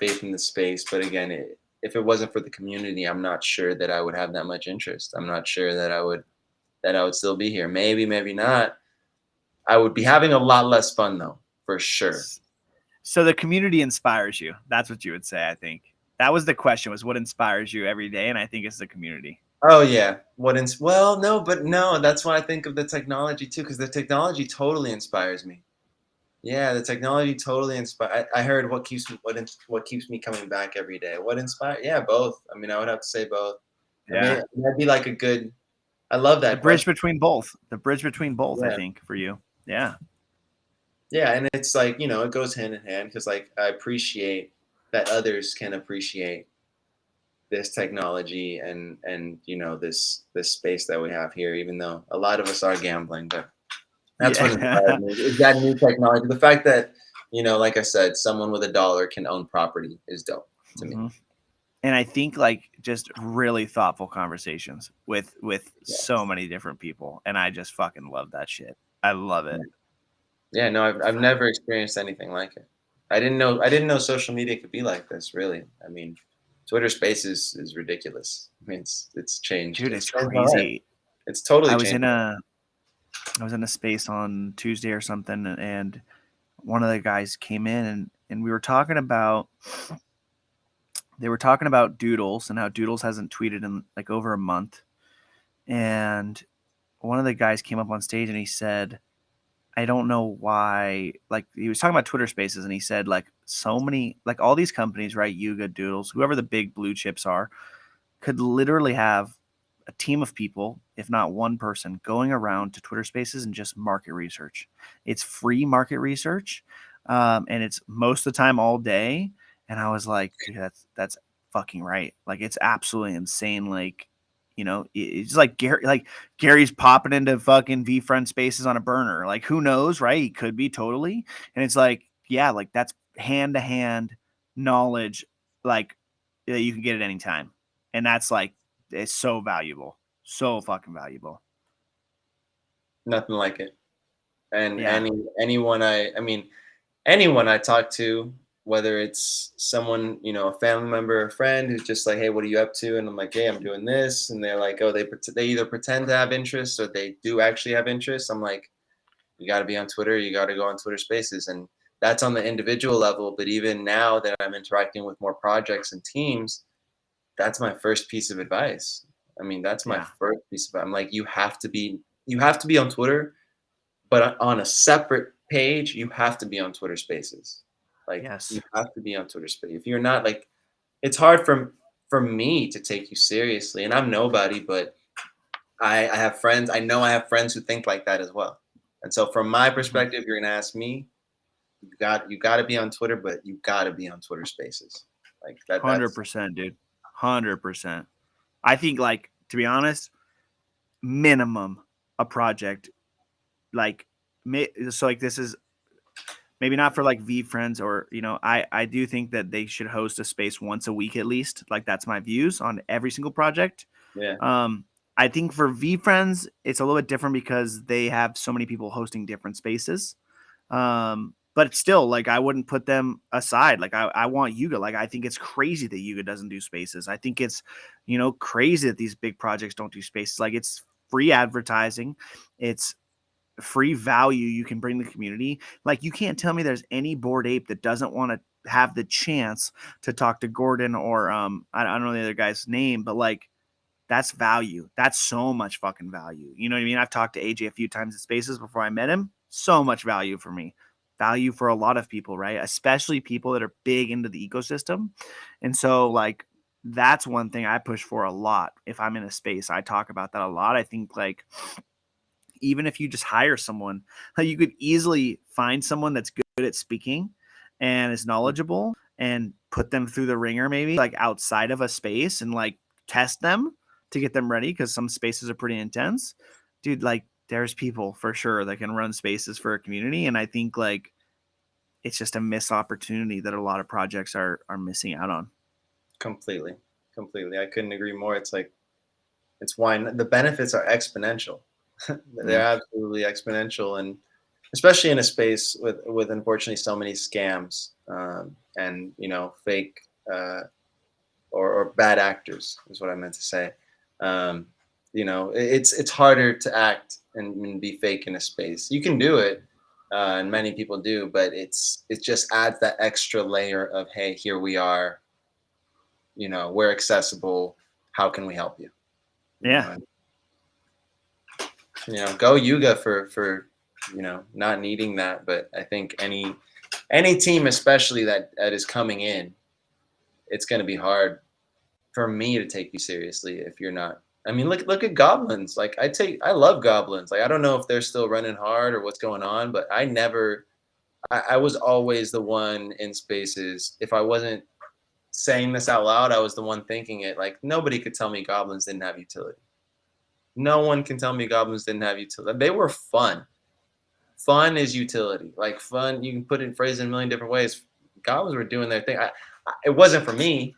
B: faith in the space. But again, if it wasn't for the community, I'm not sure that I would have that much interest. I'm not sure that I would still be here. Maybe, maybe not. I would be having a lot less fun though, for sure.
A: So the community inspires you. That's what you would say, I think. That was the question, was what inspires you every day, and I think it's the community.
B: Oh yeah. Well, no, that's why I think of the technology too, because the technology totally inspires me. Yeah, the technology totally inspires. I heard what keeps me coming back every day. What inspires? Yeah, both. I mean, I would have to say both. I mean, that'd be like a good. I love that
A: The bridge
B: question.
A: between both. The bridge between both,
B: Yeah.
A: I think, for you. Yeah.
B: Yeah, and it's like, it goes hand in hand because like I appreciate that others can appreciate this technology and this space that we have here, even though a lot of us are gambling, but that's what inspired me. Is that new technology. The fact that, like I said, someone with $1 can own property is dope to me.
A: And I think like just really thoughtful conversations with so many different people. And I just fucking love that shit. I love it.
B: Yeah, no, I've never experienced anything like it. I didn't know social media could be like this, really. I mean, Twitter Spaces is ridiculous. I mean, it's changed.
A: Dude, it's
B: changed my life.
A: crazy.
B: It's totally
A: I was
B: changed.
A: I was in a space on Tuesday or something, and one of the guys came in and we were talking about Doodles and how Doodles hasn't tweeted in like over a month. And one of the guys came up on stage and he said, I don't know why, like he was talking about Twitter Spaces and he said like so many, like all these companies, right? Yuga, Doodles, whoever the big blue chips are, could literally have a team of people, if not one person, going around to Twitter Spaces and just market research. It's free market research, and it's most of the time all day. And I was like, dude, that's fucking right. Like it's absolutely insane. Like, it's like Gary's popping into fucking VFriend Spaces on a burner. Like who knows, right? He could be totally. And it's like, yeah, like that's hand to hand knowledge, like that you can get at any time. And that's like, it's so valuable, so fucking valuable.
B: Nothing like it. And
A: Yeah.
B: anyone anyone I talk to, whether it's someone, a family member or friend who's just like, hey, what are you up to? And I'm like, hey, I'm doing this. And they're like, oh, they either pretend to have interest or they do actually have interest. I'm like, you got to be on Twitter. You got to go on Twitter Spaces. And that's on the individual level. But even now that I'm interacting with more projects and teams, that's my first piece of advice. I mean, that's my first piece of. I'm like, you have to be on Twitter, but on a separate page, you have to be on Twitter Spaces. Like you have to be on Twitter Spaces. If you're not, like, it's hard for me to take you seriously, and I'm nobody, but I have friends. I know I have friends who think like that as well. And so, from my perspective, you're gonna ask me, you got to be on Twitter, but you got to be on Twitter Spaces. Like that.
A: 100%, dude. 100%. I think, like, to be honest, minimum a project like so like this is maybe not for like VFriends or I do think that they should host a space once a week at least. Like that's my views on every single project.
B: Yeah.
A: I think for VFriends it's a little bit different because they have so many people hosting different spaces. But still, like I wouldn't put them aside. Like I want Yuga. Like I think it's crazy that Yuga doesn't do spaces. I think it's crazy that these big projects don't do spaces. Like it's free advertising. It's free value you can bring the community. Like you can't tell me there's any Bored Ape that doesn't want to have the chance to talk to Gordon or I don't know the other guy's name, but like that's value. That's so much fucking value. You know what I mean? I've talked to AJ a few times at Spaces before I met him. So much value for me. Value for a lot of people, right? Especially people that are big into the ecosystem. And so like that's one thing I push for a lot. If I'm in a space, I talk about that a lot. I think like even if you just hire someone, like you could easily find someone that's good at speaking and is knowledgeable and put them through the ringer, maybe like outside of a space, and like test them to get them ready. Cause some spaces are pretty intense, dude. Like there's people for sure that can run spaces for a community. And I think like it's just a missed opportunity that a lot of projects are missing out on.
B: Completely. I couldn't agree more. It's like, it's why the benefits are exponential. They're absolutely exponential, and especially in a space with unfortunately so many scams, and fake, or bad actors is what I meant to say. It's harder to act and be fake in a space. You can do it, and many people do, but it just adds that extra layer of, hey, here we are. We're accessible. How can we help you?
A: Yeah.
B: Go Yuga for not needing that. But I think any team, especially that is coming in, it's going to be hard for me to take you seriously if you're not. I mean, look at Goblins. Like I love Goblins. Like I don't know if they're still running hard or what's going on, but I was always the one in spaces. If I wasn't saying this out loud, I was the one thinking it. Like nobody could tell me Goblins didn't have utility. No one can tell me Goblins didn't have utility. They were fun. Fun is utility. Like fun, you can put it in phrases in a million different ways. Goblins were doing their thing. It wasn't for me.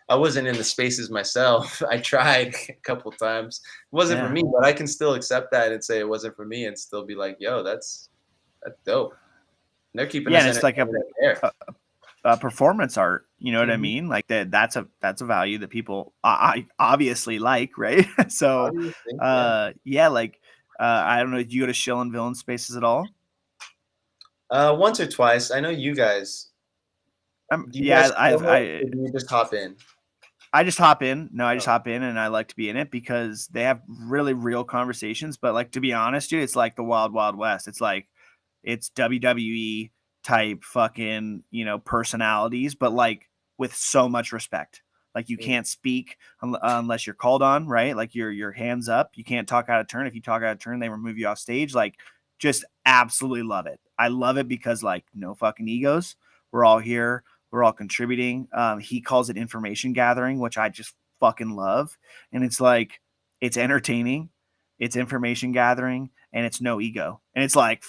B: I wasn't in the spaces myself. I tried a couple times. It wasn't for me, but I can still accept that and say it wasn't for me and still be like, yo, that's dope. And they're keeping us
A: and it's like a performance art, you know what I mean? Like that's a value that people I obviously like, right? So like I don't know, did you go to Shill and Villain spaces at all?
B: Once or twice. I know you guys.
A: You just
B: hop in.
A: I just hop in. No, I just hop in, and I like to be in it because they have really real conversations. But like, to be honest, dude, it's like the Wild Wild West. It's like it's WWE type fucking, personalities, but like with so much respect. Like you can't speak unless you're called on, right? Like your hands up. You can't talk out of turn. If you talk out of turn, they remove you off stage. Like just absolutely love it. I love it because like no fucking egos. We're all here. We're all contributing. He calls it information gathering, which I just fucking love. And it's like, it's entertaining, it's information gathering, and it's no ego. And it's like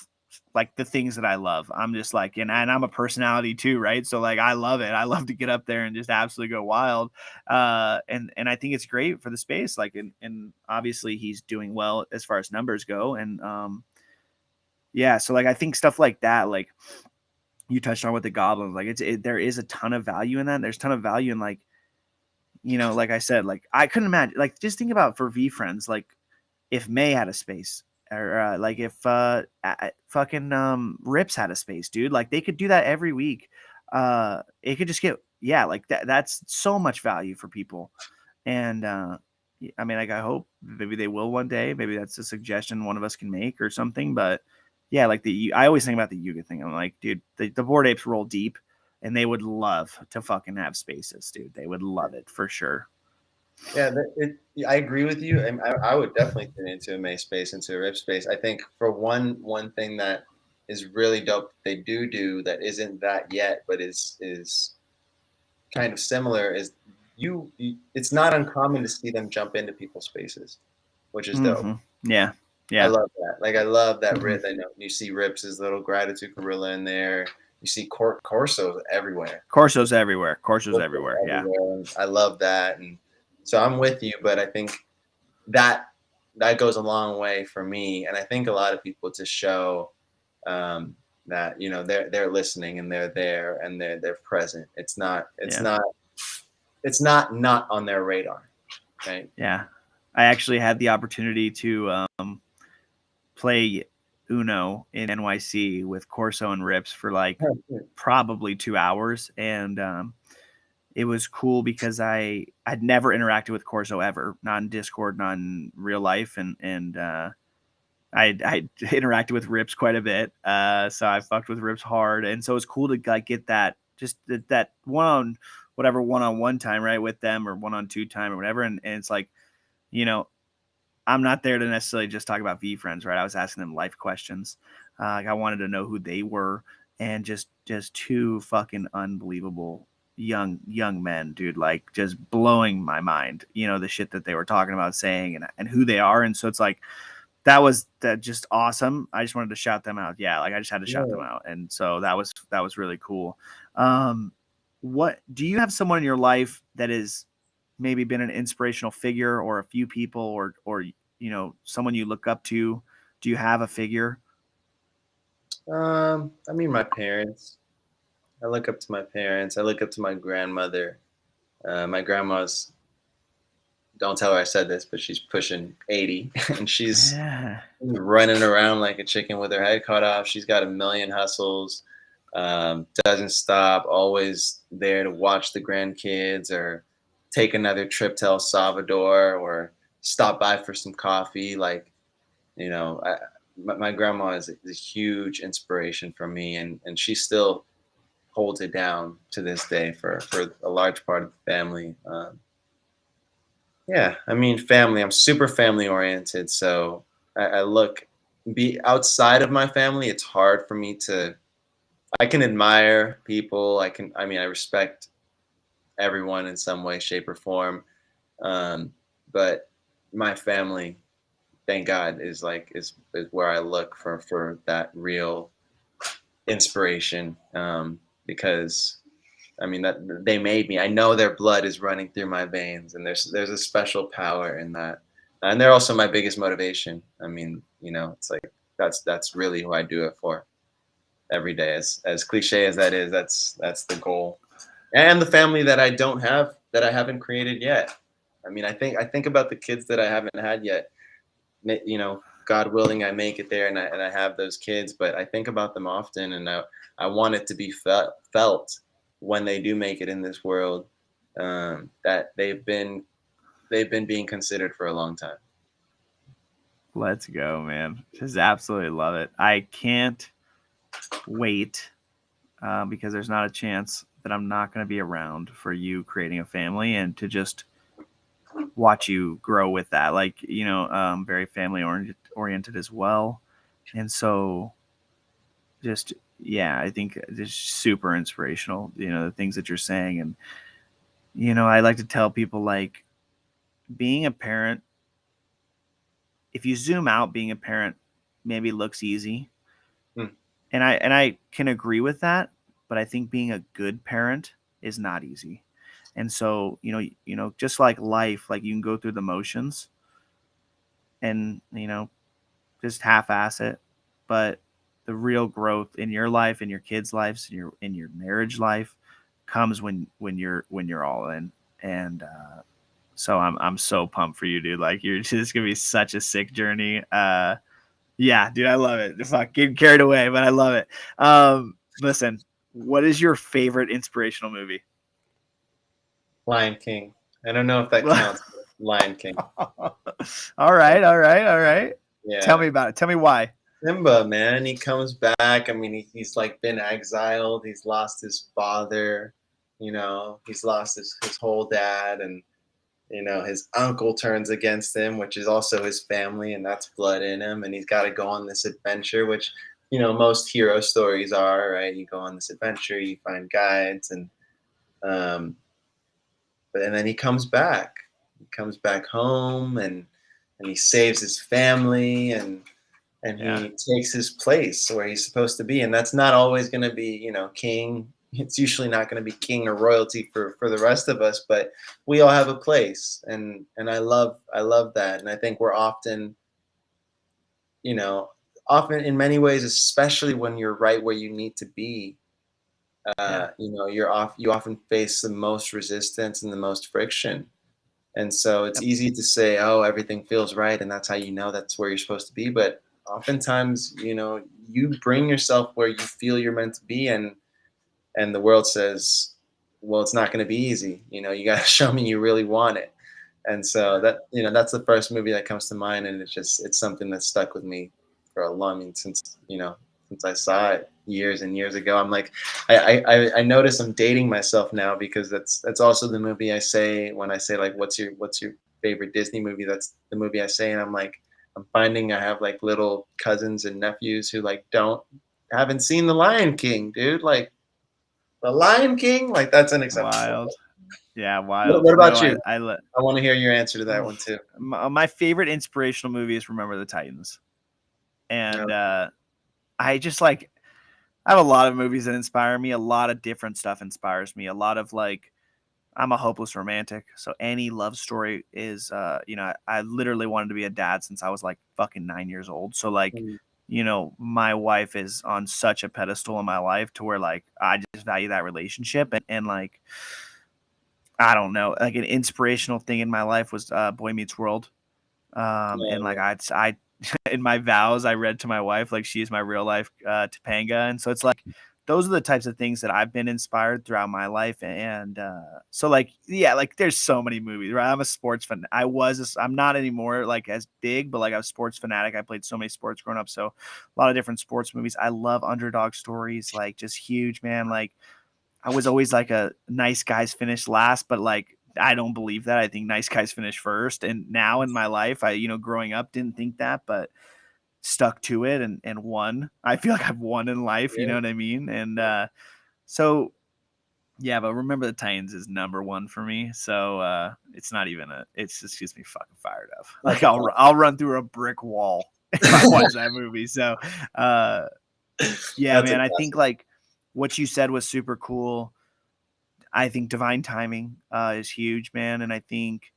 A: the things that I love. I'm just like, and I'm a personality too, right? So like, I love it. I love to get up there and just absolutely go wild. And I think it's great for the space. Like, and obviously he's doing well as far as numbers go. And so like, I think stuff like that, like you touched on with the Goblins, like there is a ton of value in that. There's a ton of value in like, like I said, like I couldn't imagine, like just think about for V Friends, like if May had a space, or like if fucking Rips had a space, dude, like they could do that every week. It could just get, like that's so much value for people. And I mean, like I hope maybe they will one day. Maybe that's a suggestion one of us can make or something. But yeah, like I always think about the Yuga thing. I'm like, dude, the Bored Apes roll deep, and they would love to fucking have spaces, dude. They would love it for sure.
B: Yeah, I agree with you. I would definitely fit into a May space, into a Rip space. I think for one thing that is really dope they do that isn't that yet, but is kind of similar is it's not uncommon to see them jump into people's spaces, which is dope.
A: Yeah.
B: I love that. Like I love that Rip. I know you see Rips' little gratitude gorilla in there. You see Corso's everywhere.
A: Corso's everywhere. Yeah.
B: I love that. And so I'm with you, but I think that goes a long way for me. And I think a lot of people to show that, they're listening and they're there and they're present. It's not on their radar. Right.
A: Yeah. I actually had the opportunity to play Uno in NYC with Corso and Rips for like probably 2 hours. And it was cool because I'd never interacted with Corso ever, not in Discord, not in real life. And I interacted with Rips quite a bit. So I fucked with Rips hard. And so it's cool to like get that, just that one-on-one time, right, with them, or 1-on-2 time or whatever. And it's like, I'm not there to necessarily just talk about VFriends, right? I was asking them life questions. Like I wanted to know who they were, and just two fucking unbelievable young men, dude. Like just blowing my mind. You know the shit that they were talking about, saying, and who they are. And so it's like that was just awesome. I just wanted to shout them out. Yeah, like I just had to shout them out, and so that was really cool. What do you have someone in your life that is maybe been an inspirational figure, or a few people, or you know, someone you look up to? Do you have a figure?
B: I mean, my parents. I look up to my parents. I look up to my grandmother. My grandma's, don't tell her I said this, but she's pushing 80 and she's
A: Yeah.
B: running around like a chicken with her head cut off. She's got a million hustles, doesn't stop, always there to watch the grandkids or take another trip to El Salvador or stop by for some coffee. Like, you know, my grandma is a huge inspiration for me, and she still holds it down to this day for a large part of the family. Yeah, I mean, family. I'm super family oriented, so I look be outside of my family. It's hard for me to. I can admire people. I mean, I respect everyone in some way, shape, or form. But my family, thank God, is where I look for that real inspiration. Because I mean that they made me. I know their blood is running through my veins, and there's a special power in that. And they're also my biggest motivation. I mean, you know, it's like that's really who I do it for every day. As cliche as that is, that's the goal. And the family that I don't have, that I haven't created yet. I mean, I think about the kids that I haven't had yet. You know, God willing, I make it there, and I have those kids. But I think about them often, and I want it to be felt when they do make it in this world, that they've been being considered for a long time.
A: Let's go, man. Just absolutely love it. I can't wait, because there's not a chance that I'm not going to be around for you creating a family, and to just watch you grow with that. Like, you know, very family oriented as well. And so just, yeah, I think just super inspirational, you know, the things that you're saying. And, you know, I like to tell people, like, being a parent, if you zoom out, being a parent maybe looks easy.
B: Hmm.
A: And I can agree with that, but I think being a good parent is not easy. And so, you know, just like life, like you can go through the motions and, you know, just half-ass it, but the real growth in your life, in your kids' lives, in your marriage life, comes when you're all in. And so I'm so pumped for you, dude. Like you're just gonna be such a sick journey. Yeah, dude, I love it. Fuck, getting carried away, but I love it. Listen, what is your favorite inspirational movie?
B: Lion King. I don't know if that counts. But Lion King.
A: All right, all right, all right. Tell
B: Yeah.
A: me about it. Tell me why.
B: Simba, man, he comes back. I mean, he's like been exiled. He's lost his father. You know, he's lost his whole dad, and you know his uncle turns against him, which is also his family, and that's blood in him. And he's got to go on this adventure, which you know most hero stories are, right? You go on this adventure, you find guides, um, and then he comes back. He comes back home, and he saves his family, and
A: Yeah.
B: he takes his place where he's supposed to be. And that's not always going to be, you know, king. It's usually not going to be king or royalty for the rest of us, but we all have a place, and I love that. And I think we're often, you know, often in many ways, especially when you're right where you need to be,
A: Yeah.
B: you know, you often face the most resistance and the most friction. And so it's
A: Yep.
B: easy to say, oh, everything feels right. And that's how you know that's where you're supposed to be. But oftentimes, you know, you bring yourself where you feel you're meant to be. And the world says, well, it's not going to be easy. You know, you got to show me you really want it. And so that, you know, that's the first movie that comes to mind. And it's something that stuck with me for a long, I mean, since, you know, since I saw it years and years ago. I'm like, I notice I'm dating myself now because that's also the movie I say when I say like, what's your favorite Disney movie. That's the movie I say, and I'm finding I have like little cousins and nephews who like haven't seen The Lion King, dude. Like The Lion King, like that's unacceptable.
A: Wild. Yeah,
B: What,
A: wild.
B: what
A: No,
B: about you?
A: I
B: I want to hear your answer to that one too.
A: my favorite inspirational movie is Remember the Titans. And I just like I have a lot of movies that inspire me. A lot of different stuff inspires me. A lot of like I'm a hopeless romantic, so any love story is I literally wanted to be a dad since I was like fucking 9 years old. So like,
B: Mm.
A: my wife is on such a pedestal in my life to where like I just value that relationship and like I don't know, like an inspirational thing in my life was Boy Meets World. And like I in my vows I read to my wife like she is my real life Topanga, and so it's like those are the types of things that I've been inspired throughout my life, and so like yeah, like there's so many movies. Right, I'm a sports fan. I'm not anymore like as big, but like I was a sports fanatic. I played so many sports growing up, so a lot of different sports movies. I love underdog stories, like just huge, man. Like I was always like a nice guys finish last, but like I don't believe that. I think nice guys finish first. And now in my life, growing up didn't think that, but stuck to it and won. I feel like I've won in life, you
B: Yeah.
A: know what I mean? And so yeah, but Remember the Titans is number one for me. So it's not even it just gets me fucking fired up. Like I'll run through a brick wall if I watch that movie. So yeah,
B: That's a
A: man, I think
B: classic.
A: like what you said was super cool. I think divine timing is huge, man. And I think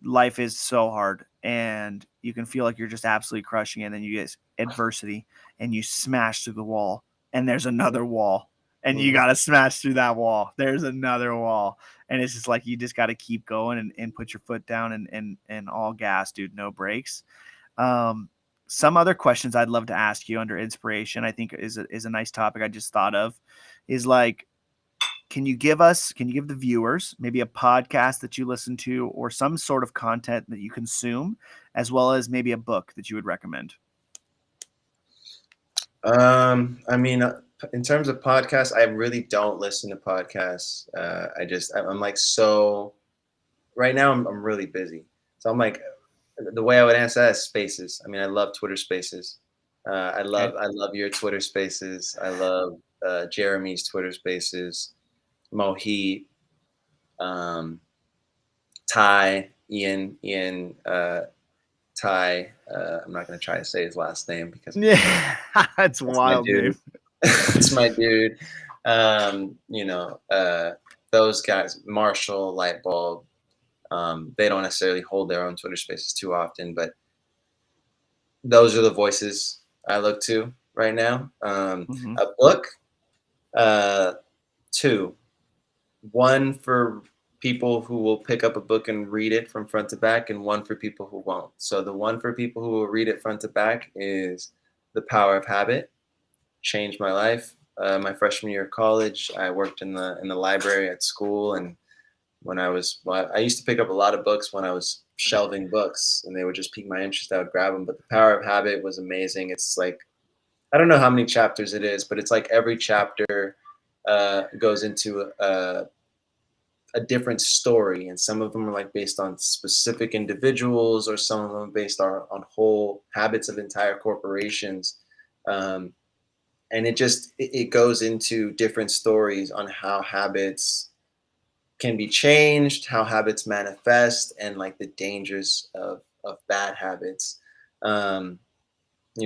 A: life is so hard and you can feel like you're just absolutely crushing it. And then you get adversity and you smash through the wall and there's another wall and you
B: Mhm.
A: got to smash through that wall. There's another wall. And it's just like, you just got to keep going and put your foot down and all gas, dude, no brakes. Some other questions I'd love to ask you under inspiration, I think is a nice topic I just thought of is like, can you give the viewers maybe a podcast that you listen to or some sort of content that you consume, as well as maybe a book that you would recommend?
B: I mean, in terms of podcasts, I really don't listen to podcasts. I'm like so right now. I'm really busy, so I'm like the way I would answer that is Spaces. I mean, I love Twitter Spaces.
A: Okay.
B: I love your Twitter Spaces. I love Jeremy's Twitter Spaces. Mohit, um, Ty, Ian, Ty. I'm not gonna try to say his last name because
A: Yeah, that's
B: that's my
A: wild,
B: dude.
A: dude.
B: That's my dude. Those guys, Marshall, Lightbulb, they don't necessarily hold their own Twitter spaces too often, but those are the voices I look to right now.
A: Mm-hmm.
B: A book, uh, two, one for people who will pick up a book and read it from front to back, and one for people who won't. So the one for people who will read it front to back is The Power of Habit. Changed my life. My freshman year of college, I worked in the library at school, and I used to pick up a lot of books when I was shelving books, and they would just pique my interest. I would grab them. But The Power of Habit was amazing. It's like I don't know how many chapters it is, but it's like every chapter goes into a different story, and some of them are like based on specific individuals, or some of them based on whole habits of entire corporations. Um, and it goes into different stories on how habits can be changed, how habits manifest, and like the dangers of bad habits. um,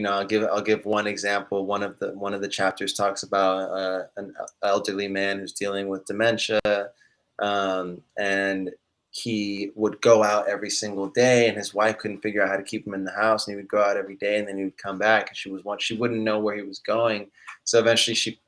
B: I'll give one example. One of the chapters talks about an elderly man who's dealing with dementia, and he would go out every single day, and his wife couldn't figure out how to keep him in the house, and he would go out every day, and then he would come back, and she wouldn't know where he was going. So eventually she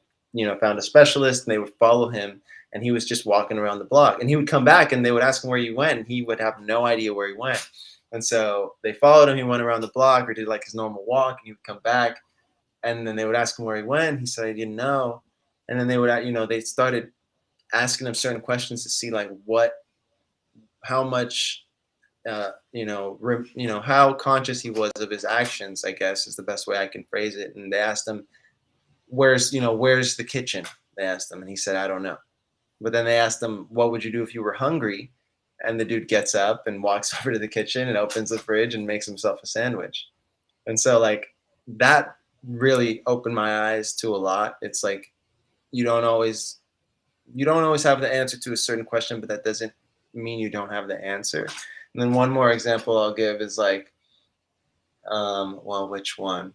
B: found a specialist, and they would follow him, and he was just walking around the block, and he would come back, and they would ask him where he went, and he would have no idea where he went. And so they followed him. He went around the block or did like his normal walk, and he would come back, and then they would ask him where he went. He said he didn't know. And then they started asking him certain questions to see like how much, how conscious he was of his actions, I guess is the best way I can phrase it. And they asked him, where's the kitchen? They asked him, and he said, I don't know. But then they asked him, what would you do if you were hungry? And the dude gets up and walks over to the kitchen and opens the fridge and makes himself a sandwich. And so like that really opened my eyes to a lot. It's like you don't always have the answer to a certain question, but that doesn't mean you don't have the answer. And then one more example I'll give is like, well, which one?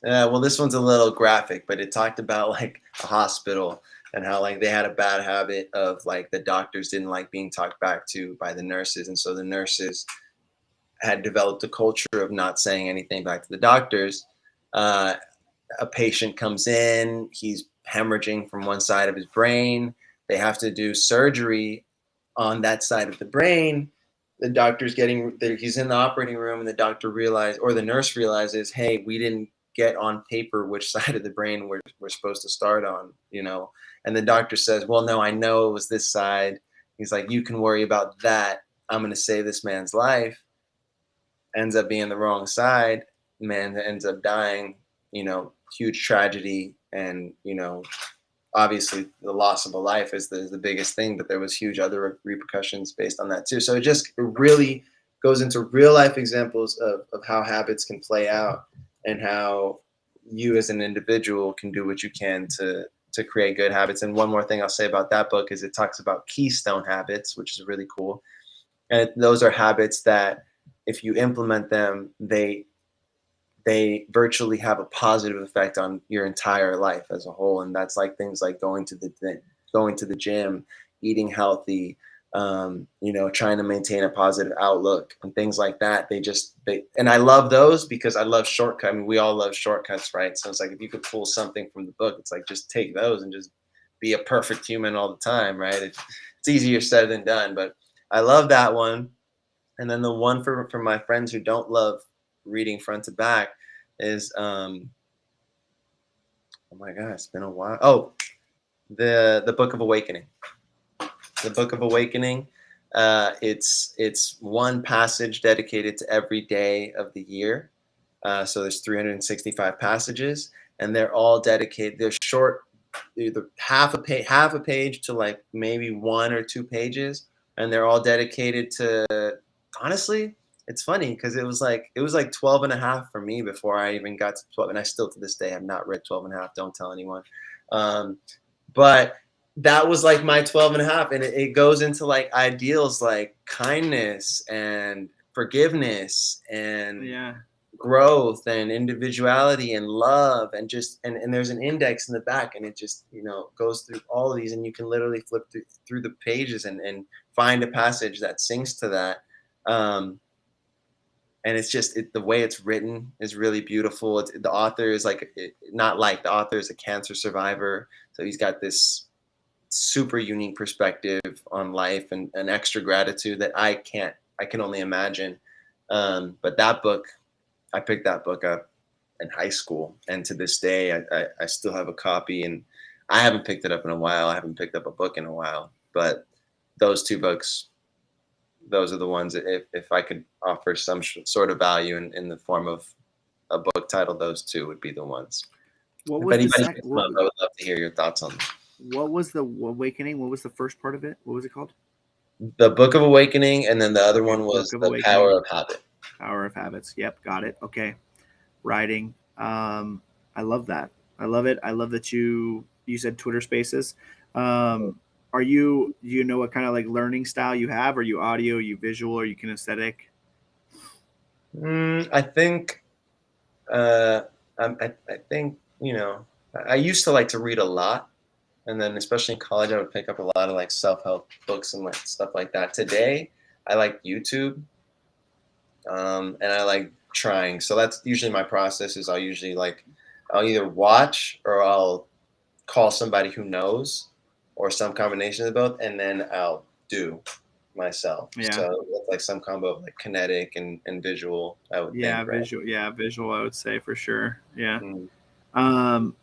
B: Well, this one's a little graphic, but it talked about like a hospital and how like they had a bad habit of like the doctors didn't like being talked back to by the nurses, and so the nurses had developed a culture of not saying anything back to the doctors. A patient comes in, he's hemorrhaging from one side of his brain. They have to do surgery on that side of the brain. The doctor's he's in the operating room, and the doctor or the nurse realizes, hey, we didn't get on paper which side of the brain we're supposed to start on, And the doctor says, well, no, I know it was this side. He's like, you can worry about that. I'm going to save this man's life. Ends up being the wrong side. Man ends up dying, huge tragedy. And, obviously the loss of a life is the biggest thing, but there was huge other repercussions based on that too. So it really goes into real life examples of how habits can play out and how you as an individual can do what you can to create good habits. And one more thing I'll say about that book is it talks about keystone habits, which is really cool. And those are habits that if you implement them, they virtually have a positive effect on your entire life as a whole. And that's like things like going to the gym, eating healthy, trying to maintain a positive outlook and things like that. And I love those because I love shortcuts. I mean, we all love shortcuts, right? So it's like, if you could pull something from the book, it's like, just take those and just be a perfect human all the time, right? It's easier said than done, but I love that one. And then the one for my friends who don't love reading front to back is oh my god, it's been a while. Oh, the Book of Awakening. The Book of Awakening. It's one passage dedicated to every day of the year. So there's 365 passages, and they're all dedicated. They're short, either half a page to like maybe 1 or 2 pages, and they're all dedicated to, honestly, it's funny because it was like 12 and a half for me before I even got to 12, and I still to this day have not read 12 and a half. Don't tell anyone. But that was like my 12 and a half, and it goes into like ideals like kindness and forgiveness and growth and individuality and love, and just and there's an index in the back, and it just goes through all of these, and you can literally flip through the pages and find a passage that sings to that. And it's just the way it's written is really beautiful. The author is the author is a cancer survivor, so he's got this super unique perspective on life and an extra gratitude that I can only imagine. But that book, I picked that book up in high school, and to this day I still have a copy, and I haven't picked it up in a while. I haven't picked up a book in a while, but those 2 books, those are the ones that if I could offer some sort of value in the form of a book title, those 2 would be the ones.
A: What was
B: I would love to hear your thoughts on them.
A: What was the Awakening? What was the first part of it? What was it called?
B: The Book of Awakening, and then the other one was The Power of Habit.
A: Power of Habits. Yep, got it. Okay. Writing. I love that. I love it. I love that you said Twitter Spaces. Do you know what kind of like learning style you have? Are you audio? Are you visual? Are you kinesthetic?
B: I think, I think, I used to like to read a lot, and then especially in college, I would pick up a lot of like self-help books and like stuff like that. Today, I like YouTube, and I like trying. So that's usually my process. Is I'll either watch or I'll call somebody who knows, or some combination of both, and then I'll do myself.
A: Yeah.
B: So it's like some combo of like kinetic and visual, I would think. Right?
A: Visual. Yeah, visual, I would say for sure. Yeah.
B: Mm.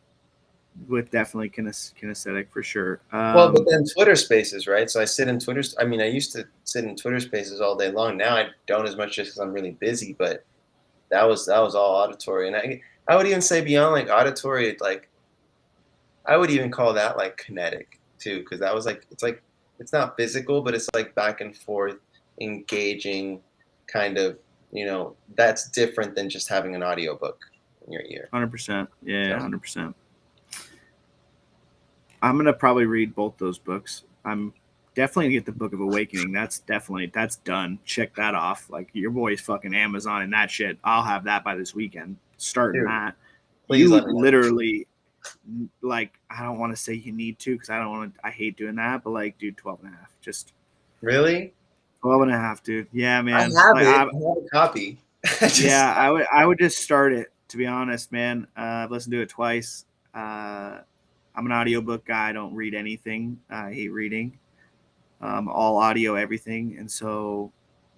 A: With definitely kinesthetic for sure.
B: Well, but then Twitter Spaces, right? So I sit in Twitter. I mean, I used to sit in Twitter Spaces all day long. Now I don't as much just because I'm really busy. But that was all auditory, and I would even say beyond like auditory, like I would even call that like kinetic too, because that was like it's like it's not physical, but it's like back and forth, engaging kind of, that's different than just having an audiobook in your ear.
A: 100%. Yeah,
B: So.
A: 100%. I'm going to probably read both those books. I'm definitely going to get the Book of Awakening. That's done. Check that off. Like, your boy's fucking Amazon and that shit. I'll have that by this weekend. Starting
B: Dude,
A: that.
B: please
A: You
B: let me know.
A: literally, like, I don't want to say you need to because I hate doing that, but like, dude, 12 and a half. Just
B: Really?
A: 12 and a half, dude. Yeah, man.
B: I have
A: like,
B: it. I have a copy.
A: Yeah, I would just start it, to be honest, man. I've listened to it twice. I'm an audiobook guy. I don't read anything. I hate reading. All audio, everything. And so,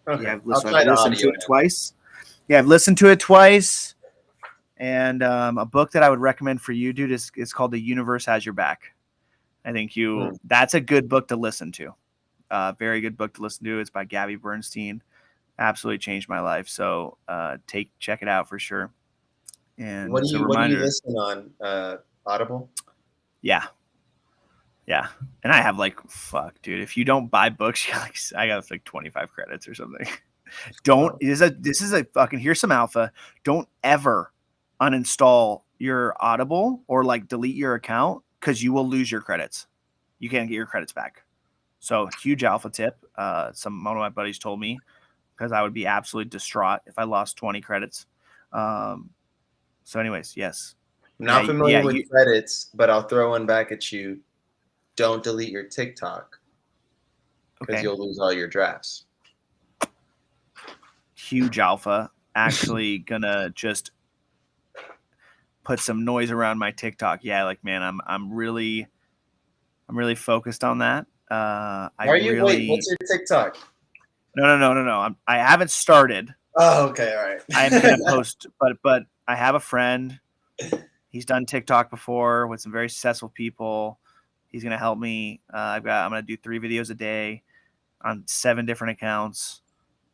B: Okay.
A: yeah, I've
B: I'll try the
A: listened to
B: audio.
A: it twice. Yeah, I've listened to it twice. And a book that I would recommend for you, dude, is called The Universe Has Your Back. I think that's a good book to listen to. Very good book to listen to. It's by Gabby Bernstein. Absolutely changed my life. So check it out for sure. And
B: What
A: it's
B: do
A: a
B: you
A: reminder.
B: listen on? Audible?
A: Yeah. And I have like, fuck, dude. If you don't buy books, I got like 25 credits or something. This is a fucking, here's some alpha. Don't ever uninstall your Audible or like delete your account because you will lose your credits. You can't get your credits back. So huge alpha tip. One of my buddies told me, because I would be absolutely distraught if I lost 20 credits. So anyways, yes.
B: I'm not familiar with credits, but I'll throw one back at you. Don't delete your TikTok because you'll lose all your drafts.
A: Huge alpha. Actually gonna just put some noise around my TikTok. Yeah, like, man, I'm really focused on that.
B: Wait, what's your TikTok?
A: No. I haven't started.
B: Oh, okay, all right.
A: I'm gonna post, but I have a friend. He's done TikTok before with some very successful people. He's gonna help me. I'm gonna do 3 videos a day on 7 different accounts.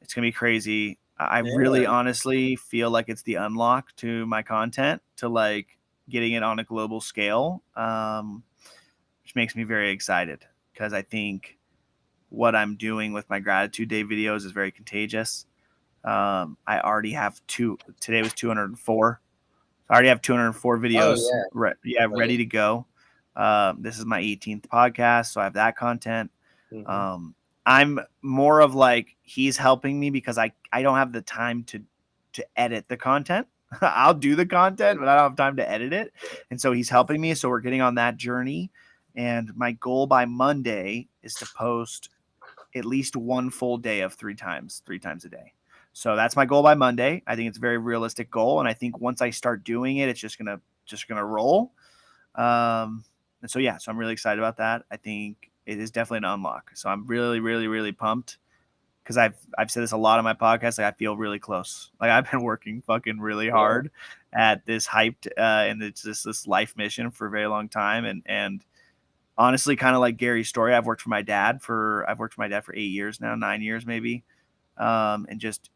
A: It's gonna be crazy. I really honestly feel like it's the unlock to my content, to like getting it on a global scale, which makes me very excited because I think what I'm doing with my gratitude day videos is very contagious. I already have today was 204. I already have 204 videos ready to go. This is my 18th podcast, so I have that content. Mm-hmm. I'm more of like, he's helping me because I don't have the time to edit the content. I'll do the content, but I don't have time to edit it. And so he's helping me. So we're getting on that journey. And my goal by Monday is to post at least one full day of 3 times a day. So that's my goal by Monday. I think it's a very realistic goal. And I think once I start doing it, it's just going to roll. And so, yeah, so I'm really excited about that. I think it is definitely an unlock. So I'm really, really, really pumped because I've said this a lot on my podcast. Like, I feel really close. Like, I've been working fucking really hard at this hyped and it's just this life mission for a very long time. And honestly, kind of like Gary's story, I've worked for my dad for 8 years now, 9 years maybe, and just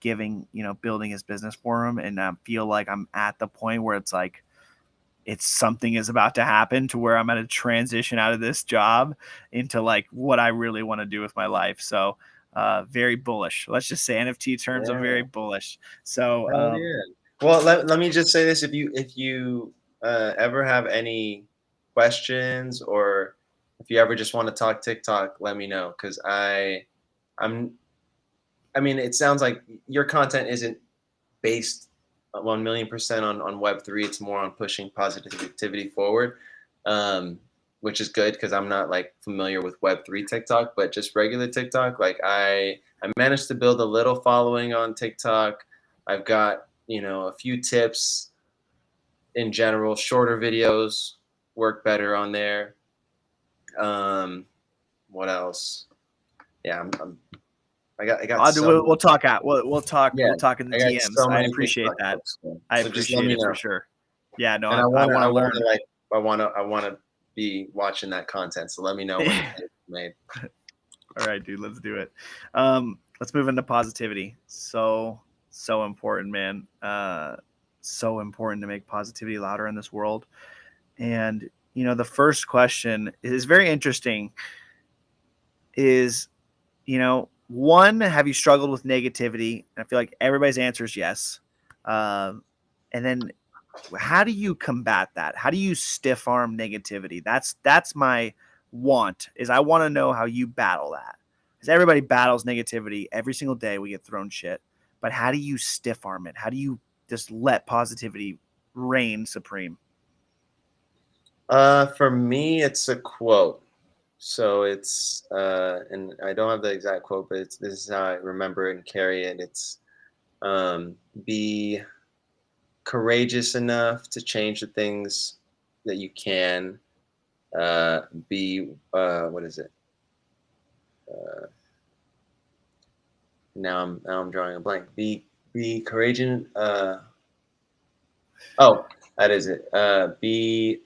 A: giving, building his business for him. And I feel like I'm at the point where it's like, something is about to happen to where I'm going to transition out of this job into like what I really want to do with my life. So very bullish. Let's just say NFT terms. I'm very bullish. So
B: well, let me just say this: if you ever have any questions or if you ever just want to talk TikTok, let me know because I mean, it sounds like your content isn't based 1,000,000% on Web3. It's more on pushing positivity forward, which is good because I'm not like familiar with Web3 TikTok, but just regular TikTok. Like I managed to build a little following on TikTok. I've got, a few tips in general. Shorter videos work better on there. What else? Yeah, I got.
A: We'll talk we'll talk in the DMs.
B: So
A: I appreciate that. I appreciate it for sure. Yeah, no,
B: and
A: I want to learn.
B: I want to be watching that content. So let me know when it's made.
A: All right, dude, let's do it. Let's move into positivity. So important, man. So important to make positivity louder in this world. And the first question is very interesting. is, one, have you struggled with negativity? I feel like everybody's answer is yes. And then how do you combat that? How do you stiff arm negativity? That's my want, is I want to know how you battle that. Because everybody battles negativity every single day. We get thrown shit. But how do you stiff arm it? How do you just let positivity reign supreme?
B: For me, it's a quote. So it's and I don't have the exact quote, but this is how I remember it and carry it. It's be courageous enough to change the things that you can. Be what is it? Uh, now I'm drawing a blank. Be courageous. Oh, that is it. Be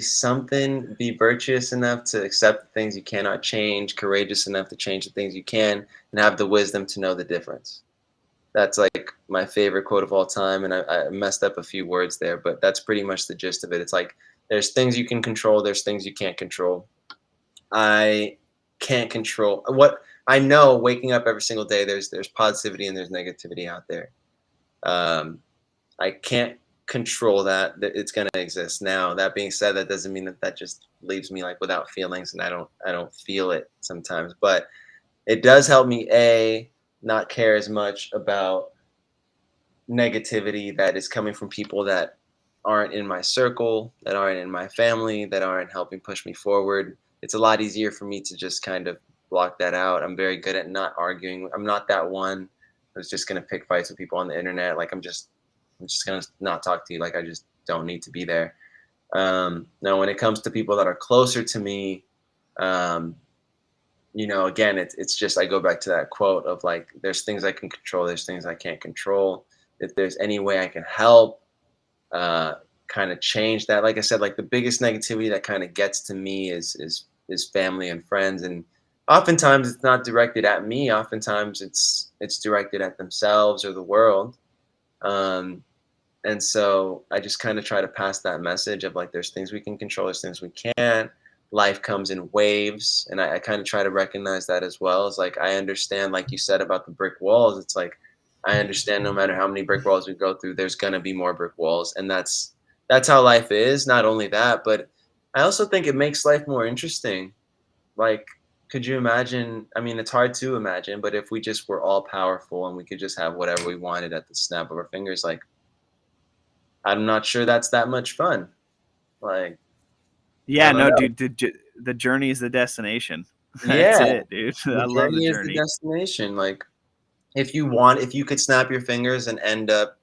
B: something. Be virtuous enough to accept the things you cannot change. Courageous enough to change the things you can, and have the wisdom to know the difference. That's like my favorite quote of all time, and I messed up a few words there, but that's pretty much the gist of it. It's like there's things you can control, there's things you can't control. I can't control what I know. Waking up every single day, there's positivity and there's negativity out there. Um, I can't control that it's going to exist. Now, that being said, that doesn't mean that just leaves me like without feelings, and I don't feel it sometimes. But it does help me not care as much about negativity that is coming from people that aren't in my circle, that aren't in my family, that aren't helping push me forward. It's a lot easier for me to just kind of block that out. I'm very good at not arguing. I'm not that one who's just gonna pick fights with people on the internet. Like I'm just gonna not talk to you. Like I just don't need to be there. Now, when it comes to people that are closer to me, um, again, it's just I go back to that quote of like, there's things I can control, there's things I can't control. If there's any way I can help, uh, kind of change that. Like I said, like the biggest negativity that kind of gets to me is family and friends, and oftentimes it's not directed at me. Oftentimes it's directed at themselves or the world. Um, and so I just kind of try to pass that message of like, there's things we can control, there's things we can't. Life comes in waves. And I kind of try to recognize that as well. It's like, I understand, like you said about the brick walls, it's like, I understand no matter how many brick walls we go through, there's going to be more brick walls. And that's how life is. Not only that, but I also think it makes life more interesting. Like, could you imagine? I mean, it's hard to imagine, but if we just were all powerful and we could just have whatever we wanted at the snap of our fingers, like, I'm not sure that's that much fun. Like, I
A: Yeah,
B: don't
A: no,
B: know.
A: dude, the journey is the destination. That's
B: Yeah,
A: it, dude. I
B: the
A: love the
B: journey is the
A: journey.
B: destination. Like, if you could snap your fingers and end up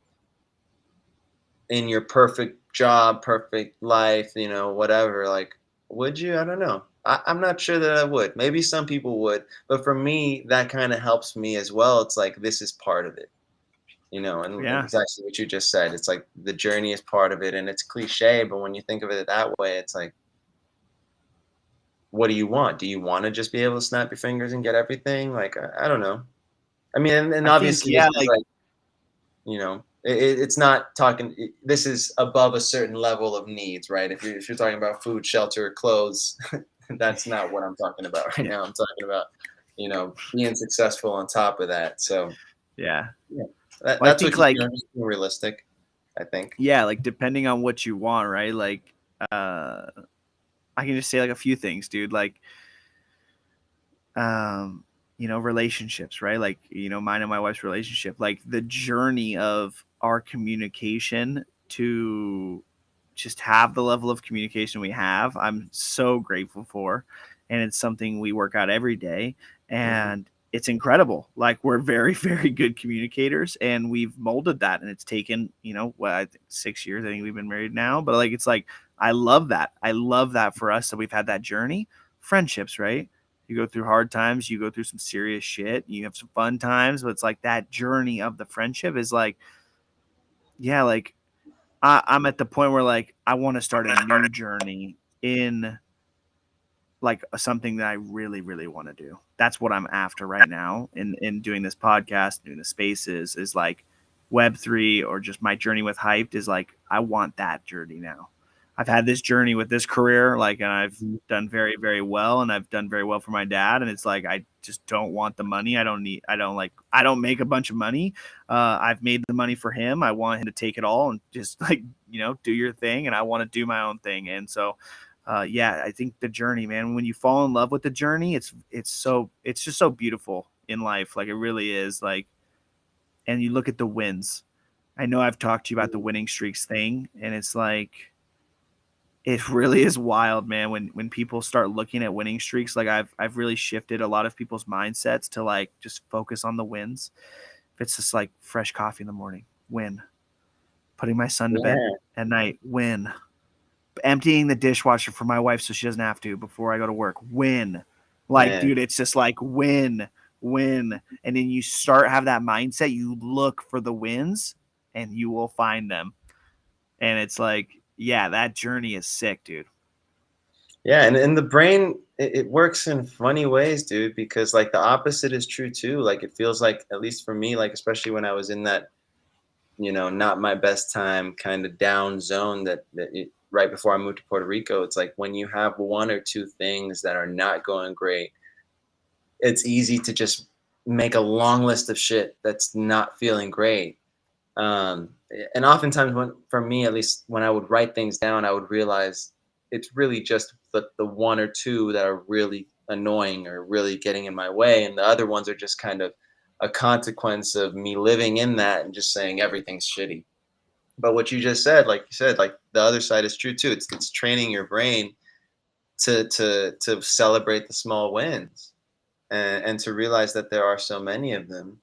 B: in your perfect job, perfect life, whatever, like, would you? I don't know. I'm not sure that I would. Maybe some people would, but for me, that kind of helps me as well. It's like this is part of it, and
A: Yeah.
B: exactly what you just said. It's like the journey is part of it, and it's cliche, but when you think of it that way, it's like, what do you want? Do you want to just be able to snap your fingers and get everything? Like, I don't know. I mean, and
A: I think,
B: obviously, this
A: yeah,
B: is
A: like,
B: like, it's not talking. This is above a certain level of needs, right? If you're talking about food, shelter, clothes, that's not what I'm talking about right
A: yeah,
B: now. I'm talking about, being successful on top of that. So
A: yeah.
B: yeah, that,
A: Well, I
B: that's
A: think,
B: what
A: like,
B: just being realistic, I think.
A: yeah, like, depending on what you want, right? Like, uh, I can just say like a few things, dude. Like, um, relationships, right? Like, mine and my wife's relationship, like the journey of our communication to just have the level of communication we have, I'm so grateful for. And it's something we work out every day.
B: Hmm.
A: And it's incredible. Like, we're very, very good communicators, and we've molded that. And it's taken, I think 6 years. I think we've been married now. But like, it's like, I love that. I love that for us that we've had that journey. Friendships, right? You go through hard times, you go through some serious shit, you have some fun times, but it's like that journey of the friendship is like, yeah, like I'm at the point where like I want to start a new journey in like something that I really, really want to do. That's what I'm after right now in doing this podcast, doing the spaces, is like Web3, or just my journey with Hyped is like, I want that journey now. I've had this journey with this career, like, and I've done very, very well, and I've done very well for my dad. And it's like, I just don't want the money. I don't make a bunch of money. I've made the money for him. I want him to take it all and just like, do your thing. And I want to do my own thing. And so, yeah, I think the journey, man, when you fall in love with the journey, it's just so beautiful in life. Like, it really is. Like, and you look at the wins. I know I've talked to you about the winning streaks thing, and it's like, it really is wild, man. When people start looking at winning streaks, like I've really shifted a lot of people's mindsets to like just focus on the wins. If it's just like fresh coffee in the morning, win. Putting my son to bed at night, win. Emptying the dishwasher for my wife so she doesn't have to before I go to work, win. Like, dude, it's just like win. And then you start have that mindset. You look for the wins, and you will find them. And it's like, yeah, that journey is sick, dude.
B: Yeah, and the brain, it works in funny ways, dude, because like the opposite is true too. Like it feels like, at least for me, like especially when I was in that, not my best time kind of down zone right before I moved to Puerto Rico, it's like when you have one or two things that are not going great, it's easy to just make a long list of shit that's not feeling great. And oftentimes for me, at least when I would write things down, I would realize it's really just the one or two that are really annoying or really getting in my way. And the other ones are just kind of a consequence of me living in that and just saying everything's shitty. But what you just said, like you said, like the other side is true too. It's training your brain to celebrate the small wins and to realize that there are so many of them.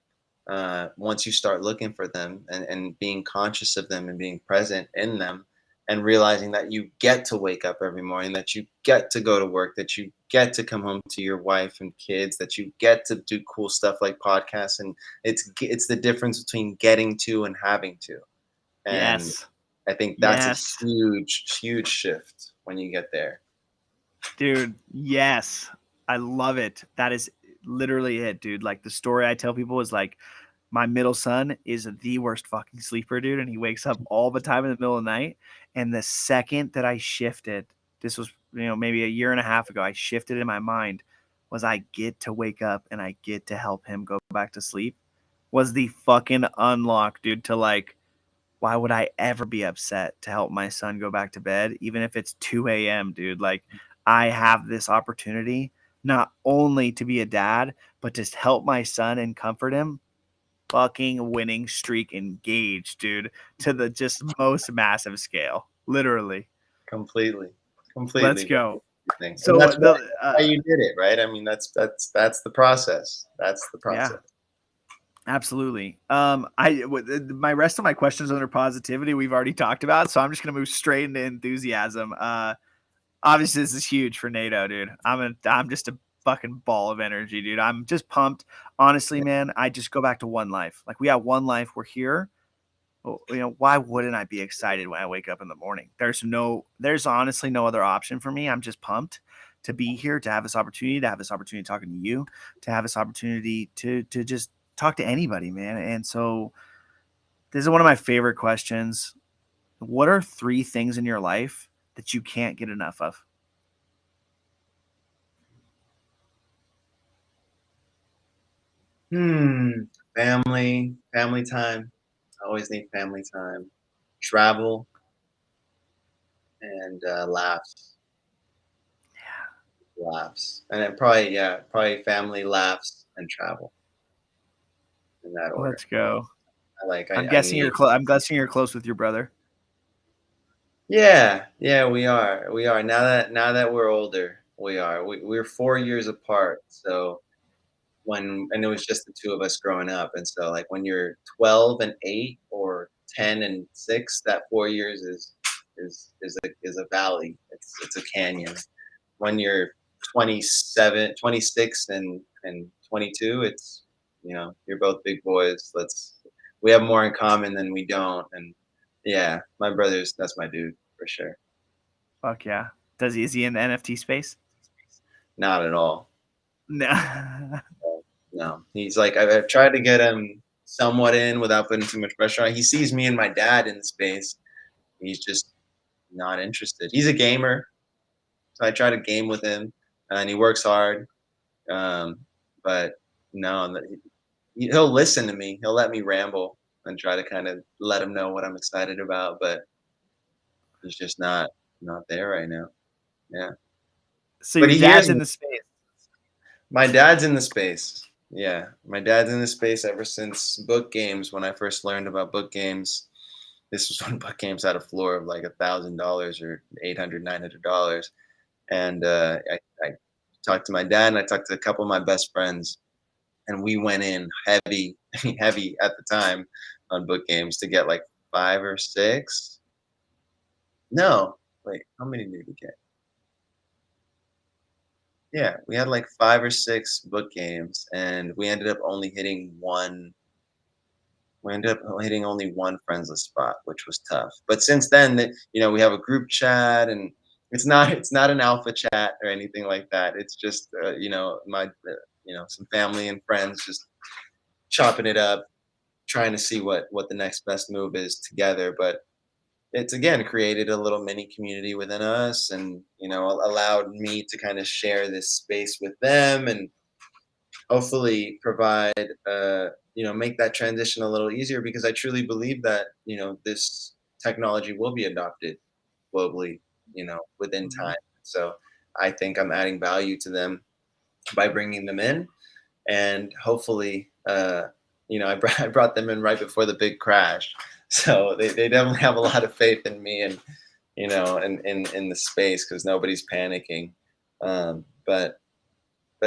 B: Once you start looking for them and being conscious of them and being present in them and realizing that you get to wake up every morning, that you get to go to work, that you get to come home to your wife and kids, that you get to do cool stuff like podcasts. And it's the difference between getting to and having to. And
A: Yes.
B: I think that's a huge, huge shift when you get there.
A: Dude, yes. I love it. That is literally it, dude. Like the story I tell people is like, my middle son is the worst fucking sleeper, dude, and he wakes up all the time in the middle of the night. And the second that I shifted, this was, maybe a year and a half ago, I shifted in my mind, was I get to wake up and I get to help him go back to sleep, was the fucking unlock, dude, to like, why would I ever be upset to help my son go back to bed, even if it's 2 a.m., dude? Like, I have this opportunity not only to be a dad, but to help my son and comfort him. Fucking winning streak engaged, dude, to the just most massive scale, literally.
B: Completely.
A: Let's go.
B: So that's why you did it, right? I mean, that's the process. That's the process.
A: Yeah, absolutely. My rest of my questions under positivity we've already talked about, so I'm just gonna move straight into enthusiasm. Obviously this is huge for NATO, dude. I'm just a fucking ball of energy, dude. I'm just pumped. Honestly, man, I just go back to one life. Like, we have one life. We're here. Why wouldn't I be excited when I wake up in the morning? There's honestly no other option for me. I'm just pumped to be here, to have this opportunity, talking to you, to have this opportunity to just talk to anybody, man. And so this is one of my favorite questions. What are 3 things in your life that you can't get enough of?
B: Family time. I always need family time. Travel and laughs. Yeah, laughs, and then probably family, laughs, and travel. In that order.
A: Let's go. I'm guessing you're close with your brother.
B: Yeah, we are. Now that we're older, we are. We're 4 years apart, so and it was just the two of us growing up, and so like when you're 12 and 8 or 10 and 6, that 4 years is a valley. It's a canyon. When you're 27, 26 and 22, it's you're both big boys. We have more in common than we don't, and yeah, that's my dude for sure.
A: Fuck yeah. Is he in the NFT space?
B: Not at all.
A: No.
B: He's like, I've tried to get him somewhat in without putting too much pressure on. He sees me and my dad in the space. He's just not interested. He's a gamer, so I try to game with him, and he works hard. But no, he'll listen to me. He'll let me ramble and try to kind of let him know what I'm excited about, but he's just not there right now. Yeah.
A: So
B: But
A: your
B: he hears
A: dad's in
B: me.
A: the space.
B: My dad's in the space. Yeah. My dad's in the space ever since book games. When I first learned about book games, this was when book games had a floor of like $1,000 or $800, $900. And I talked to my dad and I talked to a couple of my best friends, and we went in heavy, heavy at the time on book games to get like 5 or 6. No, wait, how many did we get? Yeah, we had like 5 or 6 book games, and we ended up only hitting one. We ended up hitting only one friends list spot, which was tough. But since then, we have a group chat, and it's not an alpha chat or anything like that. It's just some family and friends just chopping it up, trying to see what the next best move is together. But it's again created a little mini community within us, and allowed me to kind of share this space with them, and hopefully provide make that transition a little easier, because I truly believe that this technology will be adopted globally within
A: Mhm.
B: time. So I think I'm adding value to them by bringing them in, and hopefully I brought them in right before the big crash, so they definitely have a lot of faith in me, and in the space, because nobody's panicking. But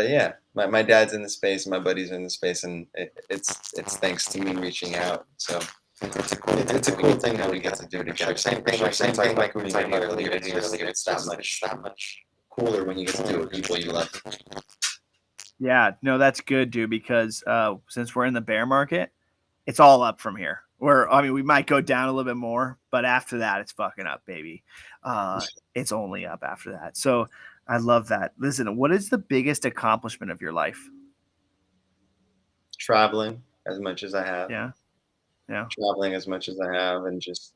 B: yeah, my dad's in the space, my buddies are in the space, and it's thanks to me reaching out. So it's a cool thing that we get to do together. Same thing like we were talking about earlier. It's that much cooler when you get to do it with people you love.
A: Yeah, no, that's good, dude, because since we're in the bear market, it's all up from here. We might go down a little bit more, but after that, it's fucking up, baby. It's only up after that. So I love that. Listen, what is the biggest accomplishment of your life?
B: Traveling as much as I have,
A: Yeah, yeah,
B: and just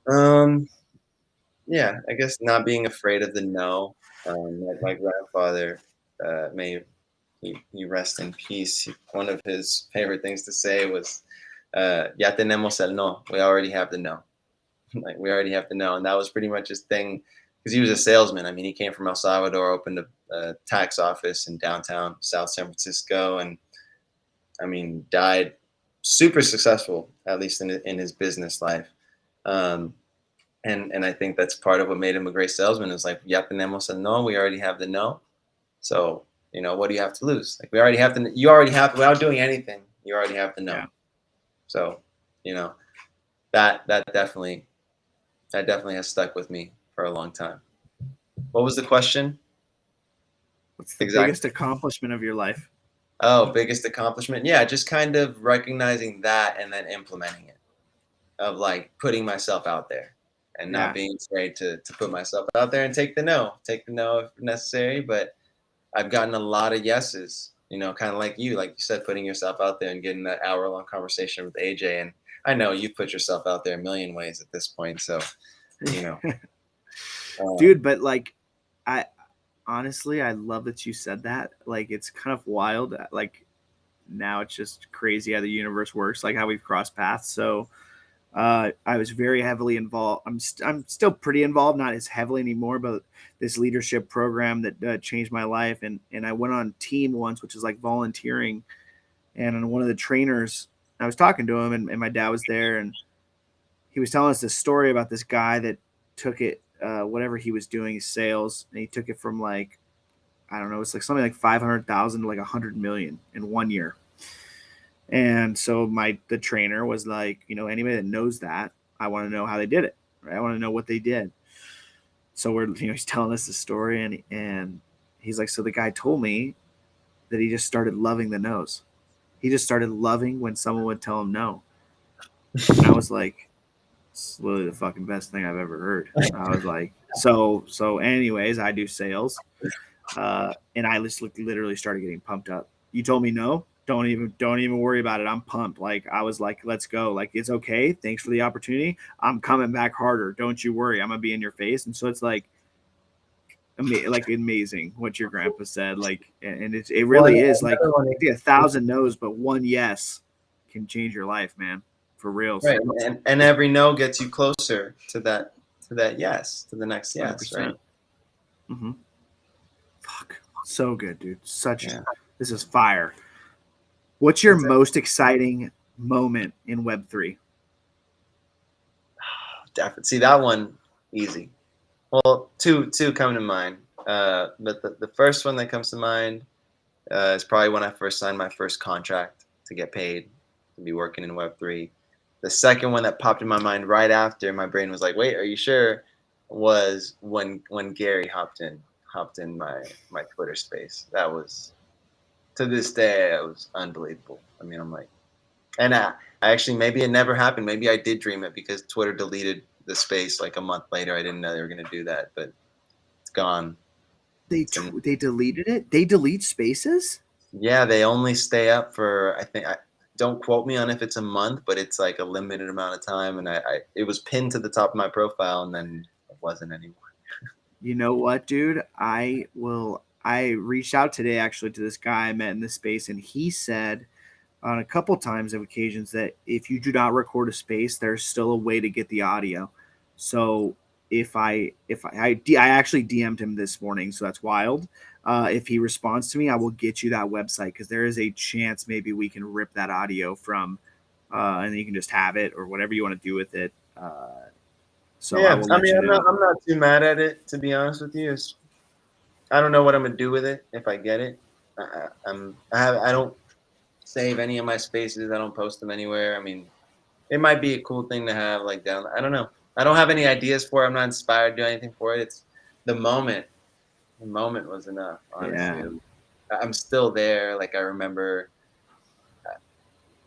B: um yeah, I guess not being afraid of the no. My grandfather, may he rest in peace. One of his favorite things to say was, "Ya tenemos el no." We already have the no. Like, we already have to know, and that was pretty much his thing, because he was a salesman. I mean, he came from El Salvador, opened a tax office in downtown South San Francisco, and I mean, died super successful, at least in his business life. Um, and I think that's part of what made him a great salesman. Is like, ya tenemos el no. We already have the no. So what do you have to lose? Like, we already have the. You already have, without doing anything. You already have the no.
A: yeah.
B: So that definitely has stuck with me for a long time. What was the question?
A: What's the
B: Exactly.
A: biggest accomplishment of your life?
B: Oh, biggest accomplishment. Yeah, just kind of recognizing that and then implementing it. Of like putting myself out there and not
A: Yeah,
B: being afraid to put myself out there and take the no. Take the no if necessary. But I've gotten a lot of yeses, kind of like you said, putting yourself out there and getting that hour-long conversation with AJ. And I know you put yourself out there a million ways at this point. So,
A: dude. But like, I honestly, I love that you said that. Like, it's kind of wild. Like, now it's just crazy how the universe works, like how we've crossed paths. So I was very heavily involved. I'm still pretty involved, not as heavily anymore, but this leadership program that changed my life. And I went on team once, which is like volunteering. And one of the trainers, I was talking to him, and my dad was there, and he was telling us this story about this guy that took it, whatever he was doing, sales, and he took it from like, I don't know, it's like something like 500,000 to like 100 million in 1 year. And so the trainer was like, anybody that knows that, I want to know how they did it. Right? I want to know what they did. So he's telling us the story, and he's like, so the guy told me that he just started loving the no's. He just started loving when someone would tell him no. And I was like, it's literally the fucking best thing I've ever heard. I was like, so anyways, I do sales. And I just literally started getting pumped up. You told me no, don't even worry about it. I'm pumped. Like I was like, let's go. Like it's okay. Thanks for the opportunity. I'm coming back harder. Don't you worry. I'm gonna be in your face. And so it's like amazing what your grandpa said. Like, and it really is like 1,000 no's, but one yes can change your life, man. For real.
B: Right. And every no gets you closer to that yes, to the next yes, 100%. Right?
A: Mm-hmm. Fuck. So good, dude. This is fire. What's your most exciting moment in Web3?
B: See, that one, easy. Well, two come to mind. But the first one that comes to mind is probably when I first signed my first contract to get paid to be working in Web3. The second one that popped in my mind right after, my brain was like, wait, are you sure? Was when Gary hopped in my Twitter space. That was, to this day, it was unbelievable. I mean, I'm like, and I actually, maybe it never happened. Maybe I did dream it because Twitter deleted the space like a month later. I didn't know they were going to do that, but it's gone.
A: They deleted it? They delete spaces?
B: Yeah, they only stay up for, I think, don't quote me on if it's a month, but it's like a limited amount of time. And it was pinned to the top of my profile, and then it wasn't anymore.
A: You know what, dude? I reached out today actually to this guy I met in this space, and he said on a couple times of occasions that if you do not record a space, there's still a way to get the audio. So if I actually DM'd him this morning, so that's wild. If he responds to me, I will get you that website because there is a chance maybe we can rip that audio from, and then you can just have it or whatever you want to do with it. So
B: yeah, I'm not too mad at it, to be honest with you. I don't know what I'm gonna do with it if I get it. I don't save any of my spaces. I don't post them anywhere. I mean, it might be a cool thing to have like down. I don't know. I don't have any ideas for it. I'm not inspired to do anything for it. It's the moment. The moment was enough, honestly. Yeah. I'm still there. Like I remember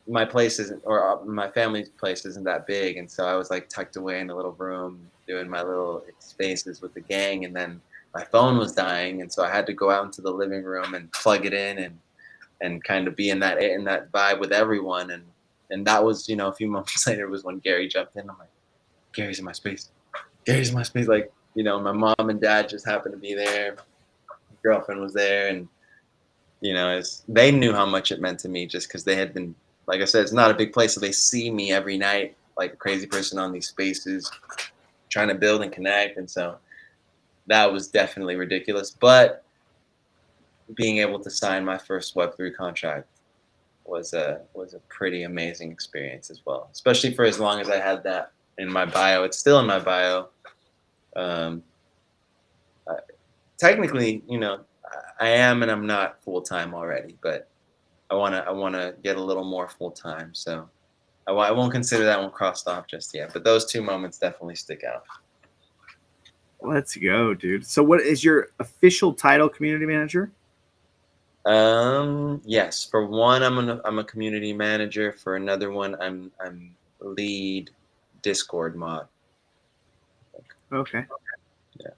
B: my place isn't, or my family's place isn't that big. And so I was like tucked away in a little room doing my little spaces with the gang. And then my phone was dying. And so I had to go out into the living room and plug it in and kind of be in that vibe with everyone. And that was, a few moments later was when Gary jumped in. I'm like, Gary's in my space. Gary's in my space. Like, my mom and dad just happened to be there. My girlfriend was there. And, they knew how much it meant to me just because they had been, like I said, it's not a big place. So they see me every night, like a crazy person on these spaces, trying to build and connect. And so that was definitely ridiculous. But being able to sign my first Web3 contract was a pretty amazing experience as well, especially for as long as I had that in my bio. It's still in my bio. Technically, I am and I'm not full-time already, but I wanna get a little more full-time. So I won't consider that one crossed off just yet. But those two moments definitely stick out.
A: Let's go, dude. So what is your official title, community manager?
B: Yes. For one, I'm a community manager. For another one, I'm lead Discord mod.
A: Okay.
B: Yeah.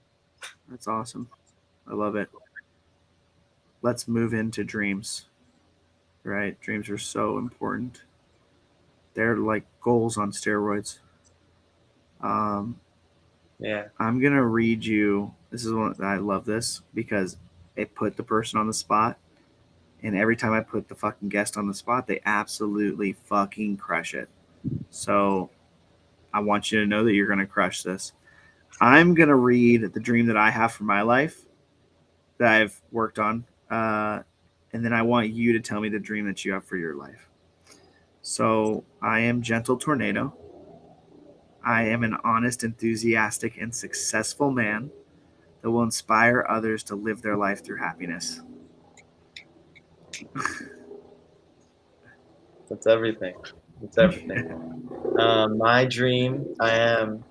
A: That's awesome. I love it. Let's move into dreams. Right? Dreams are so important. They're like goals on steroids.
B: Yeah.
A: I'm gonna read you. This is one I love this because it put the person on the spot. And every time I put the fucking guest on the spot, they absolutely fucking crush it. So I want you to know that you're going to crush this. I'm going to read the dream that I have for my life that I've worked on. And then I want you to tell me the dream that you have for your life. So I am Gentle Tornado. I am an honest, enthusiastic, and successful man that will inspire others to live their life through happiness.
B: That's everything. That's everything. My dream, I am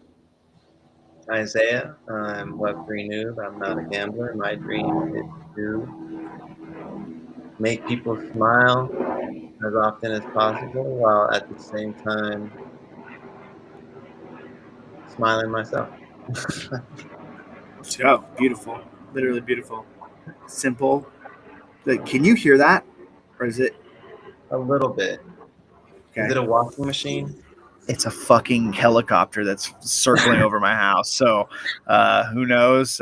B: Isaiah. I'm Web3 noob. I'm not a gambler. My dream is to make people smile as often as possible while at the same time smiling myself.
A: Let's go. Beautiful. Literally beautiful. Simple. Like, can you hear that? Or is it
B: A little bit.
A: Okay.
B: Is it a washing machine?
A: It's a fucking helicopter that's circling over my house. So who knows?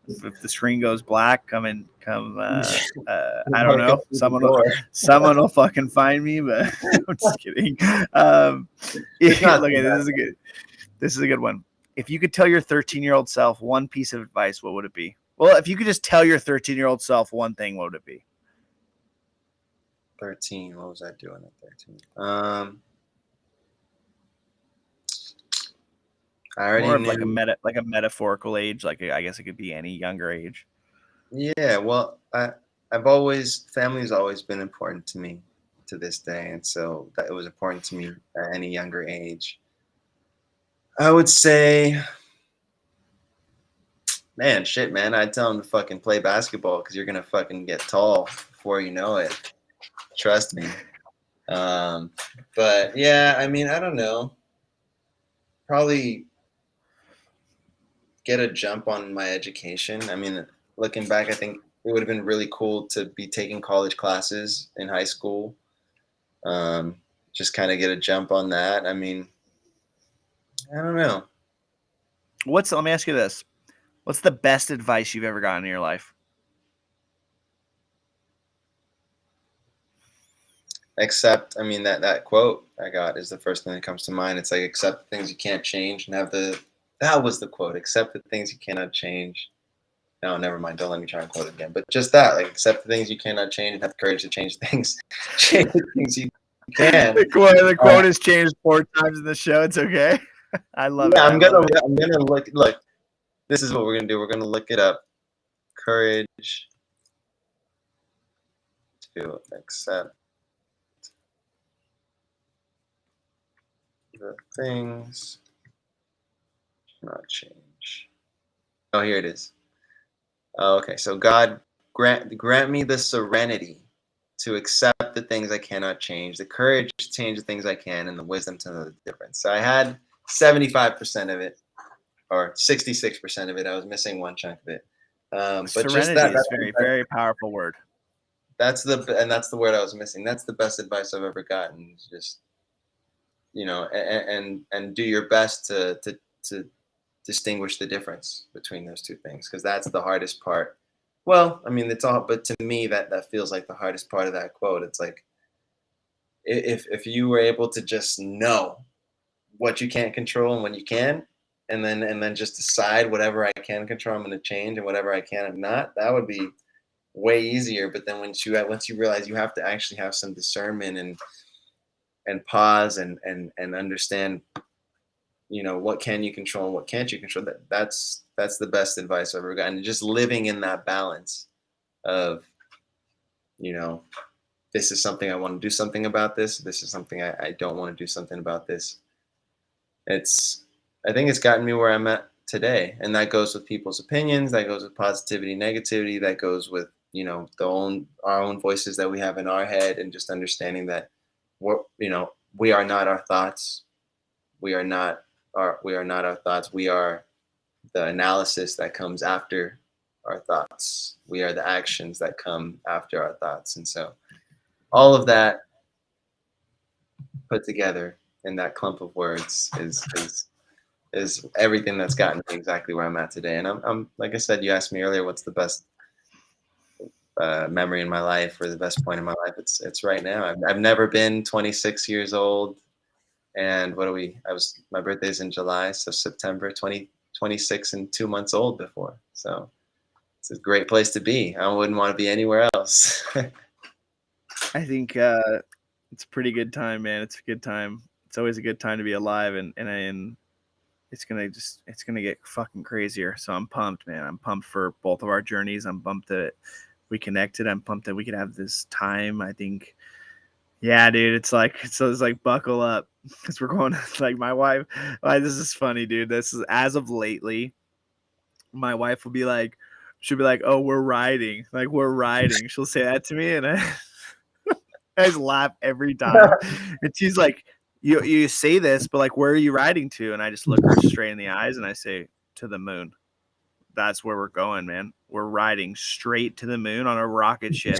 A: If the screen goes black, I don't know. Someone will fucking find me, but I'm just kidding. This is a good one. If you could tell your 13-year-old self one piece of advice, what would it be? Well, if you could just tell your 13-year-old self one thing, what would it be?
B: 13. What was I doing at 13? I already
A: More of
B: knew.
A: like a metaphorical age. Like I guess it could be any younger age.
B: Yeah, well, family's always been important to me to this day, and so that it was important to me at any younger age. I would say, man, shit, man, I'd tell him to fucking play basketball because you're gonna fucking get tall before you know it. Trust me. But yeah, I mean, I don't know. Probably get a jump on my education. I mean, looking back, I think it would have been really cool to be taking college classes in high school. Just kind of get a jump on that. I mean, I don't know.
A: Let me ask you this. What's the best advice you've ever gotten in your life?
B: Except, I mean, that quote I got is the first thing that comes to mind. It's like, accept the things you can't change and that was the quote. Accept the things you cannot change. No, never mind. Don't let me try and quote it again. But just that, like, accept the things you cannot change and have the courage to change things. Change the things you can.
A: The quote has changed 4 times in the show. It's okay. I love it.
B: I'm gonna look. This is what we're gonna do. We're gonna look it up. Courage to accept the things cannot change. Oh, here it is. Oh, okay, so God grant me the serenity to accept the things I cannot change, the courage to change the things I can, and the wisdom to know the difference. So I had 75% of it, or 66% of it. I was missing one chunk of it. But
A: serenity
B: just that,
A: is very, very powerful word.
B: That's the word I was missing. That's the best advice I've ever gotten. Just, and do your best to distinguish the difference between those two things, because that's the hardest part. Well, I mean, it's all, but to me, that feels like the hardest part of that quote. It's like, if you were able to just know what you can't control and what you can, and then just decide whatever I can control, I'm going to change, and whatever I can, I'm not. That would be way easier. But then once you realize you have to actually have some discernment and pause and understand, what can you control and what can't you control. That's the best advice I've ever gotten. Just living in that balance of, this is something I want to do something about this. This is something I don't want to do something about this. I think it's gotten me where I'm at today. And that goes with people's opinions. That goes with positivity, negativity. That goes with, our own voices that we have in our head, and just understanding that we are not our thoughts. We are not our thoughts. We are the analysis that comes after our thoughts. We are the actions that come after our thoughts. And so all of that put together in that clump of words is everything that's gotten me exactly where I'm at today. And I'm like I said, you asked me earlier, what's the best memory in my life, or the best point in my life? It's right now. I've never been 26 years old. And my birthday's in July, so September, 26 and 2 months old before. So it's a great place to be. I wouldn't want to be anywhere else.
A: I think it's a pretty good time, man. It's a good time. It's always a good time to be alive, and it's gonna get fucking crazier. So I'm pumped, man. I'm pumped for both of our journeys. I'm pumped that we connected. I'm pumped that we could have this time. I think, yeah, dude, it's like buckle up, because we're going, like, my wife, this is funny, dude. This is, as of lately, my wife will be like, she'll be like, oh, we're riding. She'll say that to me, and I just laugh every time. And she's like, you say this, but like, where are you riding to? And I just look her straight in the eyes and I say, to the moon. That's where we're going, man. We're riding straight to the moon on a rocket ship.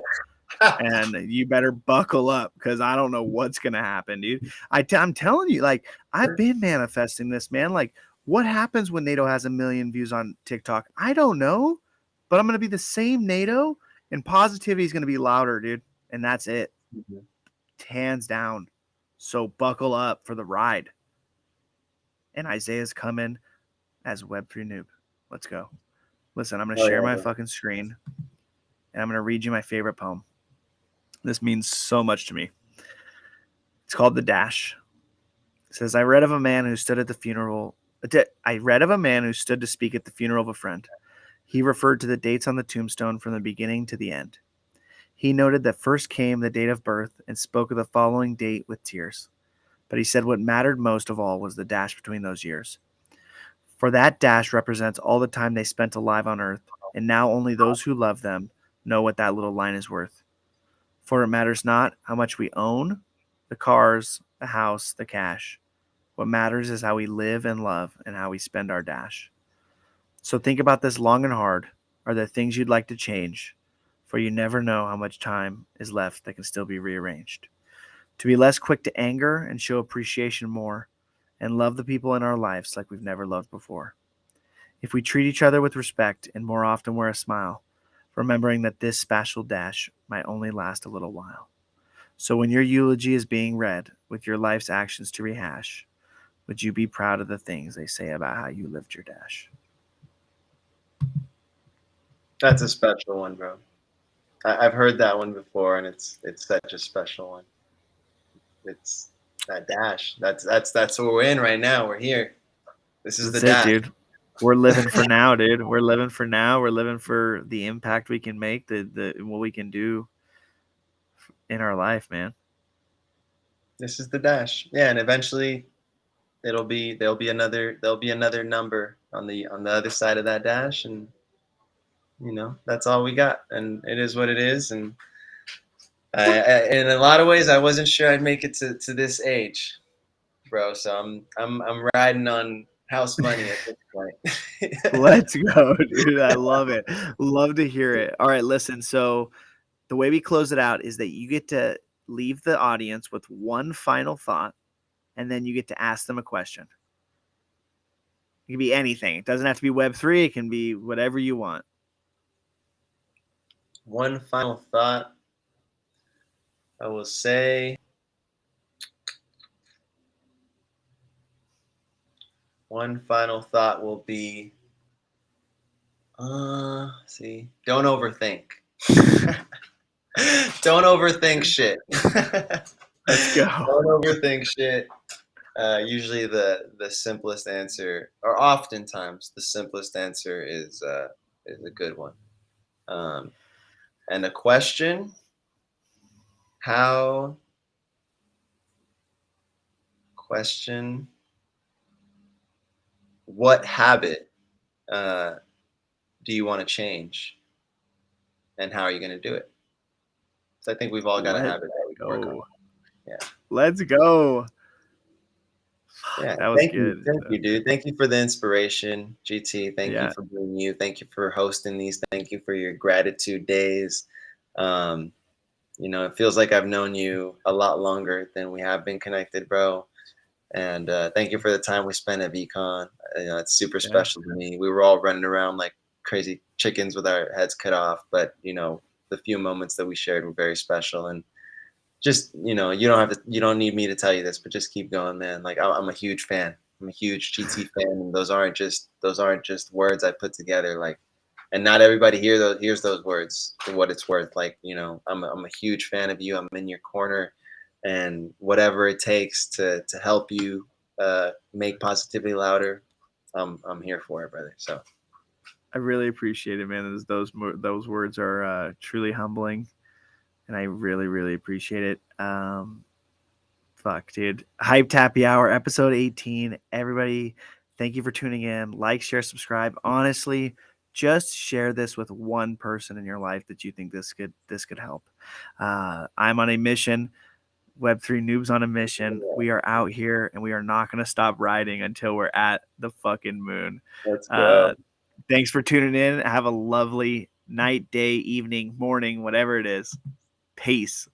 A: and you better buckle up because I don't know what's gonna happen, dude. I'm telling you, like, I've been manifesting this, man. Like, what happens when NATO has 1 million views on TikTok? I don't know, but I'm gonna be the same NATO, and positivity is gonna be louder, dude. And that's it, hands down. So buckle up for the ride. And Isaiah's coming as Web3 noob. Let's go. Listen, I'm gonna share my fucking screen, and I'm gonna read you my favorite poem. This means so much to me. It's called The Dash. It says, I read of a man who stood to speak at the funeral of a friend. He referred to the dates on the tombstone from the beginning to the end. He noted that first came the date of birth and spoke of the following date with tears. But he said what mattered most of all was the dash between those years. For that dash represents all the time they spent alive on earth, and now only those who love them know what that little line is worth. For it matters not how much we own, the cars, the house, the cash. What matters is how we live and love and how we spend our dash. So think about this long and hard. Are there things you'd like to change? For you never know how much time is left that can still be rearranged. To be less quick to anger and show appreciation more, and love the people in our lives like we've never loved before. If we treat each other with respect and more often wear a smile, remembering that this special dash might only last a little while. So when your eulogy is being read with your life's actions to rehash, would you be proud of the things they say about how you lived your dash?
B: That's a special one, bro. I've heard that one before, and it's such a special one. It's that dash. That's what we're in right now. We're here. This is
A: That's
B: the dash,
A: dude. We're living for now, dude. We're living for now. We're living for the impact we can make, the what we can do in our life, man.
B: This is the dash. Yeah, and eventually there'll be another number on the other side of that dash, and that's all we got, and it is what it is. And in a lot of ways, I wasn't sure I'd make it to this age, bro. So I'm riding on house money at this point.
A: Let's go, dude. I love it. Love to hear it. All right, listen. So the way we close it out is that you get to leave the audience with one final thought, and then you get to ask them a question. It can be anything. It doesn't have to be Web3. It can be whatever you want.
B: One final thought. I will say, one final thought will be, don't overthink. Don't overthink shit.
A: Let's go.
B: Don't overthink shit. Usually the simplest answer, or oftentimes the simplest answer is a good one. And a question, what habit do you want to change, and how are you going to do it? So I think we've all got a habit that we can work on. Yeah.
A: Let's go.
B: Yeah,
A: that was good.
B: Thank you, dude. Thank you for the inspiration, GT. Thank you for being you. Thank you for hosting these. Thank you for your gratitude days. It feels like I've known you a lot longer than we have been connected, bro. And thank you for the time we spent at VCon. It's super special to me. We were all running around like crazy chickens with our heads cut off, but the few moments that we shared were very special. And just you don't need me to tell you this, but just keep going, man. Like I'm a huge fan. I'm a huge GT fan, and those aren't just words I put together. Like, and not everybody hears those words for what it's worth. Like, I'm a huge fan of you. I'm in your corner, and whatever it takes to help you make positivity louder, I'm here for it, brother. So
A: I really appreciate it, man. Those words are truly humbling. And I really, really appreciate it. Fuck, dude. Hype Happy Hour, episode 18. Everybody, thank you for tuning in. Like, share, subscribe. Honestly, just share this with one person in your life that you think this could help. I'm on a mission. Web3 Noobs on a mission. We are out here, and we are not going to stop riding until we're at the fucking moon.
B: Let's go.
A: Thanks for tuning in. Have a lovely night, day, evening, morning, whatever it is. pace